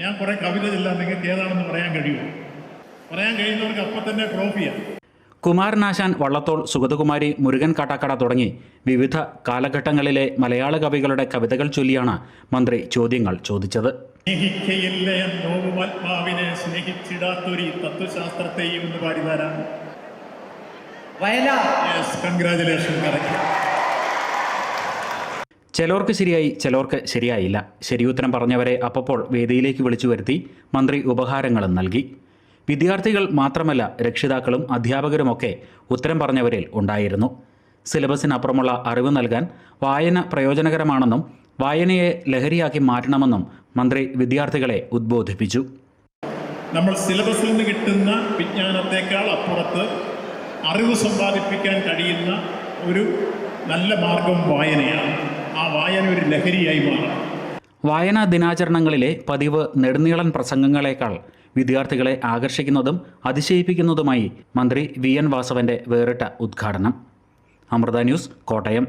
ഞാൻ കുറെ കവിത ചെല്ലാൻ നിങ്ങൾക്ക് ഏതാണെന്ന് പറയാൻ കഴിയുമോ? പറയാൻ കഴിയുന്നവർക്ക് അപ്പം തന്നെ ട്രോഫിയാണ്. കുമാരനാശാൻ, വള്ളത്തോൾ, സുഗതകുമാരി, മുരുകൻ കാട്ടാക്കട തുടങ്ങി വിവിധ കാലഘട്ടങ്ങളിലെ മലയാള കവികളുടെ കവിതകൾ ചൊല്ലിയാണ് മന്ത്രി ചോദ്യങ്ങൾ ചോദിച്ചത്. സ്നേഹിക്കയില്ല നോവുമാത്മാവിനെ സ്നേഹിച്ചിടാത്തൊരു തത്വശാസ്ത്രത്തെയും എന്ന് പാടിതാരാണ്? കൺഗ്രാജുലേഷൻ. ചിലർക്ക് ശരിയായി, ചിലർക്ക് ശരിയായില്ല. ശരിയുത്തരം പറഞ്ഞവരെ അപ്പോൾ വേദിയിലേക്ക് വിളിച്ചു വരുത്തി മന്ത്രി ഉപഹാരങ്ങളും നൽകി. വിദ്യാർത്ഥികൾ മാത്രമല്ല, രക്ഷിതാക്കളും അധ്യാപകരുമൊക്കെ ഉത്തരം പറഞ്ഞവരിൽ ഉണ്ടായിരുന്നു. സിലബസിനപ്പുറമുള്ള അറിവ് നൽകാൻ വായന പ്രയോജനകരമാണെന്നും വായനയെ ലഹരിയാക്കി മാറ്റണമെന്നും മന്ത്രി വിദ്യാർത്ഥികളെ ഉദ്ബോധിപ്പിച്ചു. നമ്മൾ സിലബസിൽ നിന്ന് കിട്ടുന്ന വിജ്ഞാനത്തെക്കാൾ അപ്പുറത്ത് അറിവ് സമ്പാദിപ്പിക്കാൻ കഴിയുന്ന ഒരു നല്ല മാർഗം വായനയാണ്. ആ വായന ഒരു ലഹരിയായി മാറണം. വായനാ ദിനാചരണങ്ങളിലെ പതിവ് നെടുനീളൻ പ്രസംഗങ്ങളെക്കാൾ വിദ്യാർത്ഥികളെ ആകർഷിക്കുന്നതും അതിശയിപ്പിക്കുന്നതുമായി മന്ത്രി VN വാസവന്റെ വേറിട്ട ഉദ്ഘാടനം. അമൃത ന്യൂസ്, കോട്ടയം.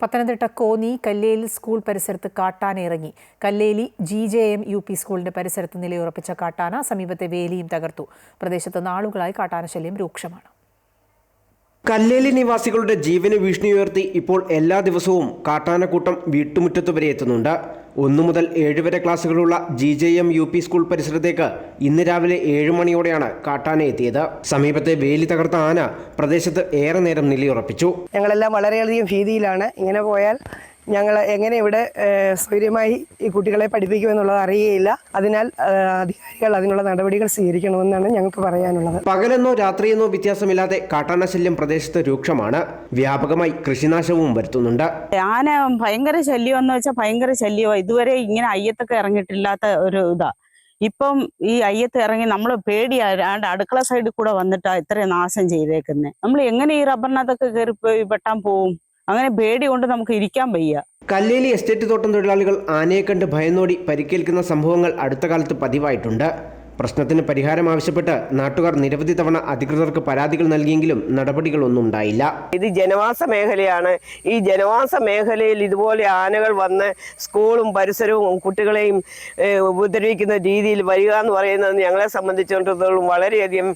പത്തനംതിട്ട കോന്നി കല്ലേലി സ്കൂൾ പരിസരത്ത് കാട്ടാന ഇറങ്ങി. കല്ലേലി GJM UP സ്കൂളിന്റെ പരിസരത്ത് നിലയുറപ്പിച്ച കാട്ടാന സമീപത്തെ വേലിയും തകർത്തു. പ്രദേശത്ത് നാളുകളായി കാട്ടാനശല്യം രൂക്ഷമാണ്. കല്ലേലി നിവാസികളുടെ ജീവന് ഭീഷണി ഉയർത്തി ഇപ്പോൾ എല്ലാ ദിവസവും കാട്ടാനക്കൂട്ടം വീട്ടുമുറ്റത്ത് വരെ എത്തുന്നുണ്ട്. 1 മുതൽ 7 വരെ ക്ലാസ്സുകളുള്ള GJM UP സ്കൂൾ പരിസരത്തേക്ക് ഇന്ന് രാവിലെ 7 മണിയോടെയാണ് കാട്ടാന എത്തിയത്. സമീപത്തെ വേലി തകർത്ത ആന പ്രദേശത്ത് ഏറെ നേരം നിലയുറപ്പിച്ചു. ഞങ്ങളെല്ലാം വളരെയധികം ഭീതിയിലാണ്. ഇങ്ങനെ പോയാൽ ഞങ്ങൾ എങ്ങനെ ഇവിടെ സ്വൈര്യമായി ഈ കുട്ടികളെ പഠിപ്പിക്കുമെന്നുള്ളത് അറിയുകയില്ല. അതിനാൽ അധികാരികൾ അതിനുള്ള നടപടികൾ സ്വീകരിക്കണമെന്നാണ് ഞങ്ങൾക്ക് പറയാനുള്ളത്. പകലെന്നോ രാത്രിയെന്നോ വ്യത്യാസമില്ലാതെ കാട്ടാനശല്യം പ്രദേശത്ത് രൂക്ഷമാണ്. വ്യാപകമായി കൃഷിനാശവും വരുത്തുന്നുണ്ട്. ആന ഭയങ്കര ശല്യം എന്ന് വെച്ചാൽ ഭയങ്കര ശല്യമാണ്. ഇതുവരെ ഇങ്ങനെ അയ്യത്തൊക്കെ ഇറങ്ങിയിട്ടില്ലാത്ത ഒരു ഇതാ. ഇപ്പം ഈ അയ്യത്ത് ഇറങ്ങി നമ്മൾ പേടിയാണ്ട് അടുക്കള സൈഡിൽ കൂടെ വന്നിട്ടാ ഇത്രയും നാശം ചെയ്തേക്കുന്നത്. നമ്മൾ എങ്ങനെ ഈ റബ്ബറിനകത്തൊക്കെ കയറി വെട്ടാൻ പോവും? അങ്ങനെ പേടി കൊണ്ട് നമുക്ക് ഇരിക്കാൻ വയ്യ. കല്ലേലി എസ്റ്റേറ്റ് തോട്ടം തൊഴിലാളികൾ ആനയെ കണ്ട് ഭയന്നോടി പരിക്കേൽക്കുന്ന സംഭവങ്ങൾ അടുത്ത കാലത്ത് പതിവായിട്ടുണ്ട്. പ്രശ്നത്തിന് പരിഹാരം ആവശ്യപ്പെട്ട് നാട്ടുകാർ നിരവധി തവണ അധികൃതർക്ക് പരാതികൾ നൽകിയെങ്കിലും നടപടികളൊന്നും ഉണ്ടായില്ല. ഇത് ജനവാസ മേഖലയാണ്. ഈ ജനവാസ മേഖലയിൽ ഇതുപോലെ ആനകൾ വന്ന് സ്കൂളും പരിസരവും കുട്ടികളെയും ഉപദ്രവിക്കുന്ന രീതിയിൽ വരിക എന്ന് പറയുന്നത് ഞങ്ങളെ സംബന്ധിച്ചിടത്തോളം വളരെയധികം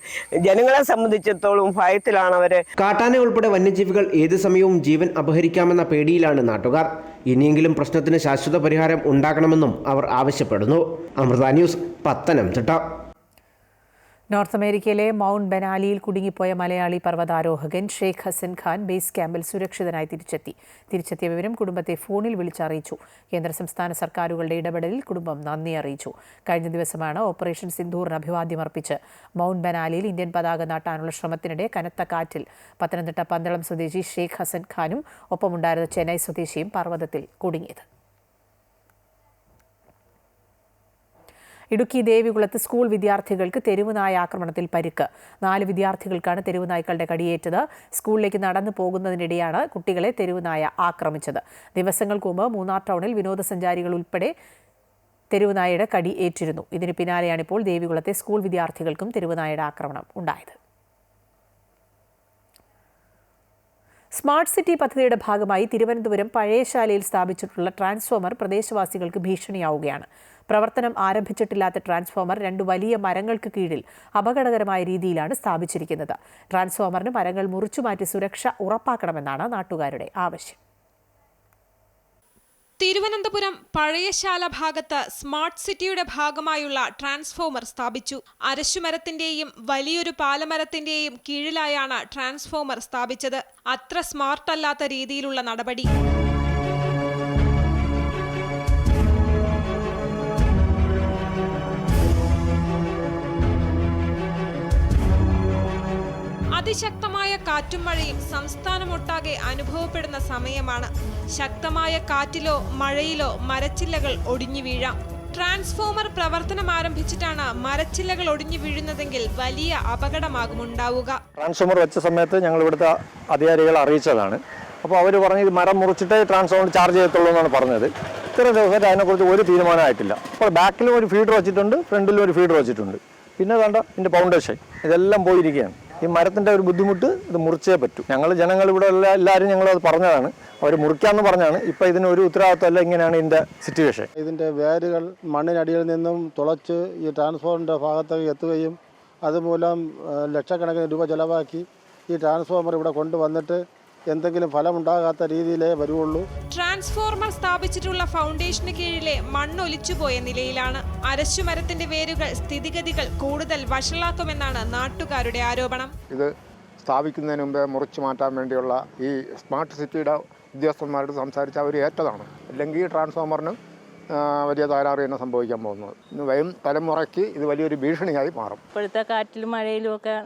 ജനങ്ങളെ സംബന്ധിച്ചിടത്തോളം ഭയത്തിലാണ് അവര്. കാട്ടാന ഉൾപ്പെടെ വന്യജീവികൾ ഏത് സമയവും ജീവൻ അപഹരിക്കാമെന്ന പേടിയിലാണ് നാട്ടുകാർ. ഇനിയെങ്കിലും പ്രശ്നത്തിന് ശാശ്വത പരിഹാരം ഉണ്ടാക്കണമെന്നും അവർ ആവശ്യപ്പെടുന്നു. അമൃത ന്യൂസ്, പത്തനംതിട്ട. നോർത്ത് അമേരിക്കയിലെ മൗണ്ട് ബനാലിയിൽ കുടുങ്ങിപ്പോയ മലയാളി പർവ്വതാരോഹകൻ ഷെയ്ഖ് ഹസൻ ഖാൻ ബേസ് ക്യാമ്പിൽ സുരക്ഷിതനായി തിരിച്ചെത്തിയ വിവരം കുടുംബത്തെ ഫോണിൽ വിളിച്ചറിയിച്ചു. കേന്ദ്ര സംസ്ഥാന സർക്കാരുകളുടെ ഇടപെടലിൽ കുടുംബം നന്ദി അറിയിച്ചു. കഴിഞ്ഞ ദിവസമാണ് ഓപ്പറേഷൻ സിന്ദൂറിന് അഭിവാദ്യമർപ്പിച്ച് മൗണ്ട് ബനാലിയിൽ ഇന്ത്യൻ പതാക നാട്ടാനുള്ള ശ്രമത്തിനിടെ കനത്ത കാറ്റിൽ പത്തനംതിട്ട പന്തളം സ്വദേശി ഷെയ്ഖ് ഹസൻ ഖാനും ഒപ്പമുണ്ടായിരുന്ന ചെന്നൈ സ്വദേശിയും പർവ്വതത്തിൽ കുടുങ്ങിയത്. ഇടുക്കി ദേവികുളത്ത് സ്കൂൾ വിദ്യാർത്ഥികൾക്ക് തെരുവുനായ ആക്രമണത്തിൽ പരിക്ക്. 4 വിദ്യാർത്ഥികൾക്കാണ് തെരുവുനായ്ക്കളുടെ കടിയേറ്റത്. സ്കൂളിലേക്ക് നടന്നു പോകുന്നതിനിടെയാണ് കുട്ടികളെ തെരുവുനായ ആക്രമിച്ചത്. ദിവസങ്ങൾക്ക് മുമ്പ് മൂന്നാർ ടൗണിൽ വിനോദസഞ്ചാരികൾ ഉൾപ്പെടെ തെരുവുനായയുടെ കടി ഏറ്റിരുന്നു. ഇതിന് പിന്നാലെയാണിപ്പോൾ ദേവികുളത്തെ സ്കൂൾ വിദ്യാർത്ഥികൾക്കും തെരുവുനായയുടെ ആക്രമണം ഉണ്ടായത്. സ്മാർട്ട് സിറ്റി പദ്ധതിയുടെ ഭാഗമായി തിരുവനന്തപുരം പഴയശാലയിൽ സ്ഥാപിച്ചിട്ടുള്ള ട്രാൻസ്ഫോമർ പ്രദേശവാസികൾക്ക് ഭീഷണിയാവുകയാണ്. പ്രവർത്തനം ആരംഭിച്ചിട്ടില്ലാത്ത ട്രാൻസ്ഫോമർ 2 വലിയ മരങ്ങൾക്ക് കീഴിൽ അപകടകരമായ രീതിയിലാണ് സ്ഥാപിച്ചിരിക്കുന്നത്. ട്രാൻസ്ഫോമറിന് മരങ്ങൾ മുറിച്ചുമാറ്റി സുരക്ഷ ഉറപ്പാക്കണമെന്നാണ് നാട്ടുകാരുടെ ആവശ്യം. തിരുവനന്തപുരം പഴയശാല ഭാഗത്ത് സ്മാർട്ട് സിറ്റിയുടെ ഭാഗമായുള്ള ട്രാൻസ്ഫോമർ സ്ഥാപിച്ചു. അരശുമരത്തിന്റെയും വലിയൊരു പാലമരത്തിന്റെയും കീഴിലായാണ് ട്രാൻസ്ഫോമർ സ്ഥാപിച്ചത്. അത്ര സ്മാർട്ടല്ലാത്ത രീതിയിലുള്ള നടപടി. അതിശക്തമായ കാറ്റും മഴയും സംസ്ഥാനമൊട്ടാകെ അനുഭവപ്പെടുന്ന സമയമാണ്. ശക്തമായ കാറ്റിലോ മഴയിലോ മരച്ചില്ലകൾ ഒടിഞ്ഞു വീഴാം. ട്രാൻസ്ഫോമർ പ്രവർത്തനം ആരംഭിച്ചിട്ടാണ് മരച്ചില്ലകൾ ഒടിഞ്ഞു വീഴുന്നതെങ്കിൽ വലിയ അപകടമാകുമുണ്ടാവുക. ട്രാൻസ്ഫോമർ വെച്ച സമയത്ത് ഞങ്ങൾ ഇവിടുത്തെ അധികാരികളെ അറിയിച്ചതാണ്. അപ്പോൾ അവർ പറഞ്ഞു ഇത് മരം മുറിച്ചിട്ടേ ട്രാൻസ്ഫോമർ ചാർജ് ചെയ്യത്തുള്ളൂ എന്നാണ് പറഞ്ഞത്. ഇത്ര ദിവസമായിട്ട് അതിനെക്കുറിച്ച് ഒരു തീരുമാനമായിട്ടില്ല. അപ്പോൾ ബാക്കിലും ഒരു ഫീഡർ വെച്ചിട്ടുണ്ട്, ഫ്രണ്ടിലും ഒരു ഫീഡർ വെച്ചിട്ടുണ്ട്. പിന്നെ വേണ്ട ഇതിൻ്റെ ഫൗണ്ടേഷൻ ഇതെല്ലാം പോയിരിക്കുകയാണ്. ഈ മരത്തിൻ്റെ ഒരു ബുദ്ധിമുട്ട് ഇത് മുറിച്ചേ പറ്റൂ. ഞങ്ങൾ ജനങ്ങൾ ഇവിടെ എല്ലാവരും ഞങ്ങളത് പറഞ്ഞതാണ്. അവർ മുറിക്കാമെന്ന് പറഞ്ഞാണ്. ഇപ്പം ഇതിനൊരു ഉത്തരവാദിത്തമല്ല. ഇങ്ങനെയാണ് ഇതിൻ്റെ സിറ്റുവേഷൻ. ഇതിൻ്റെ വേരുകൾ മണ്ണിനടിയിൽ നിന്നും തുളച്ച് ഈ ട്രാൻസ്ഫോമറിൻ്റെ ഭാഗത്തേക്ക് എത്തുകയും അതുമൂലം ലക്ഷക്കണക്കിന് രൂപ ചെലവാക്കി ഈ ട്രാൻസ്ഫോമർ ഇവിടെ കൊണ്ടുവന്നിട്ട് എന്തെങ്കിലും ഫലമുണ്ടാകാത്ത രീതിയിലേ വരുള്ളൂ. ട്രാൻസ്ഫോർമർ സ്ഥാപിച്ചിട്ടുള്ള ഫൗണ്ടേഷന് കീഴിലെ മണ്ണൊലിച്ചുപോയ നിലയിലാണ്. അരശുമരത്തിന്റെ വേരുകൾ സ്ഥിതിഗതികൾ കൂടുതൽ വഷളാക്കുമെന്നാണ് നാട്ടുകാരുടെ ആരോപണം. ഇത് സ്ഥാപിക്കുന്നതിന് മുമ്പേ മുറിച്ചു മാറ്റാൻ വേണ്ടിയുള്ള ഈ സ്മാർട്ട് സിറ്റിയുടെ ഉദ്യോഗസ്ഥന്മാരോട് സംസാരിച്ച് അവർ ഏറ്റതാണ്. അല്ലെങ്കിൽ ഈ ട്രാൻസ്ഫോമറിന് വലിയ തകരാറ് തന്നെ സംഭവിക്കാൻ പോകുന്നത്. ഇന്ന് വരും തലമുറയ്ക്ക് ഇത് വലിയൊരു ഭീഷണിയായി മാറും. ഇപ്പോഴത്തെ കാറ്റിലും മഴയിലും ഒക്കെ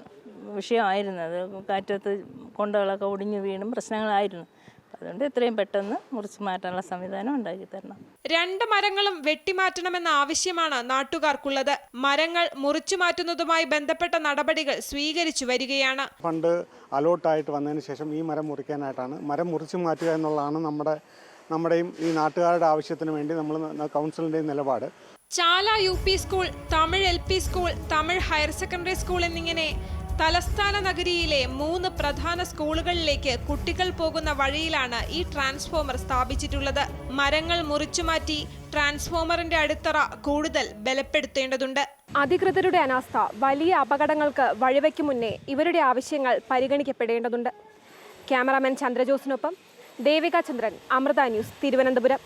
വിഷയമായിരുന്നു. അത് കാറ്റത്ത് കൊണ്ടകളൊക്കെ ഒടിഞ്ഞു വീണും പ്രശ്നങ്ങളായിരുന്നു. അതുകൊണ്ട് എത്രയും പെട്ടെന്ന് മുറിച്ചു മാറ്റാനുള്ള സംവിധാനം ഉണ്ടാക്കി തരണം. 2 മരങ്ങളും വെട്ടിമാറ്റണമെന്ന ആവശ്യമാണ് നാട്ടുകാർക്കുള്ളത്. മരങ്ങൾ മുറിച്ചു മാറ്റുന്നതുമായി ബന്ധപ്പെട്ട നടപടികൾ സ്വീകരിച്ചു വരികയാണ്. ഫണ്ട് അലോട്ടായിട്ട് വന്നതിന് ശേഷം ഈ മരം മുറിക്കാനായിട്ടാണ്. മരം മുറിച്ചു മാറ്റുക എന്നുള്ളതാണ് നമ്മുടെയും ഈ നാട്ടുകാരുടെ ആവശ്യത്തിന് വേണ്ടി നമ്മൾ കൗൺസിലിൻ്റെയും നിലപാട്. ചാല UP school, Tamil LP school, Tamil higher secondary school എന്നിങ്ങനെ തലസ്ഥാന നഗരിയിലെ 3 പ്രധാന സ്കൂളുകളിലേക്ക് കുട്ടികൾ പോകുന്ന വഴിയിലാണ് ഈ ട്രാൻസ്ഫോമർ സ്ഥാപിച്ചിട്ടുള്ളത്. മരങ്ങൾ മുറിച്ചുമാറ്റി ട്രാൻസ്ഫോമറിന്റെ അടിത്തറ കൂടുതൽ ബലപ്പെടുത്തേണ്ടതുണ്ട്. അധികൃതരുടെ അനാസ്ഥ വലിയ അപകടങ്ങൾക്ക് വഴിവെക്കും മുന്നേ ഇവരുടെ ആവശ്യങ്ങൾ പരിഗണിക്കപ്പെടേണ്ടതുണ്ട്. ക്യാമറാമാൻ ചന്ദ്രജോസിനൊപ്പം ദേവിക ചന്ദ്രൻ, അമൃത ന്യൂസ്, തിരുവനന്തപുരം.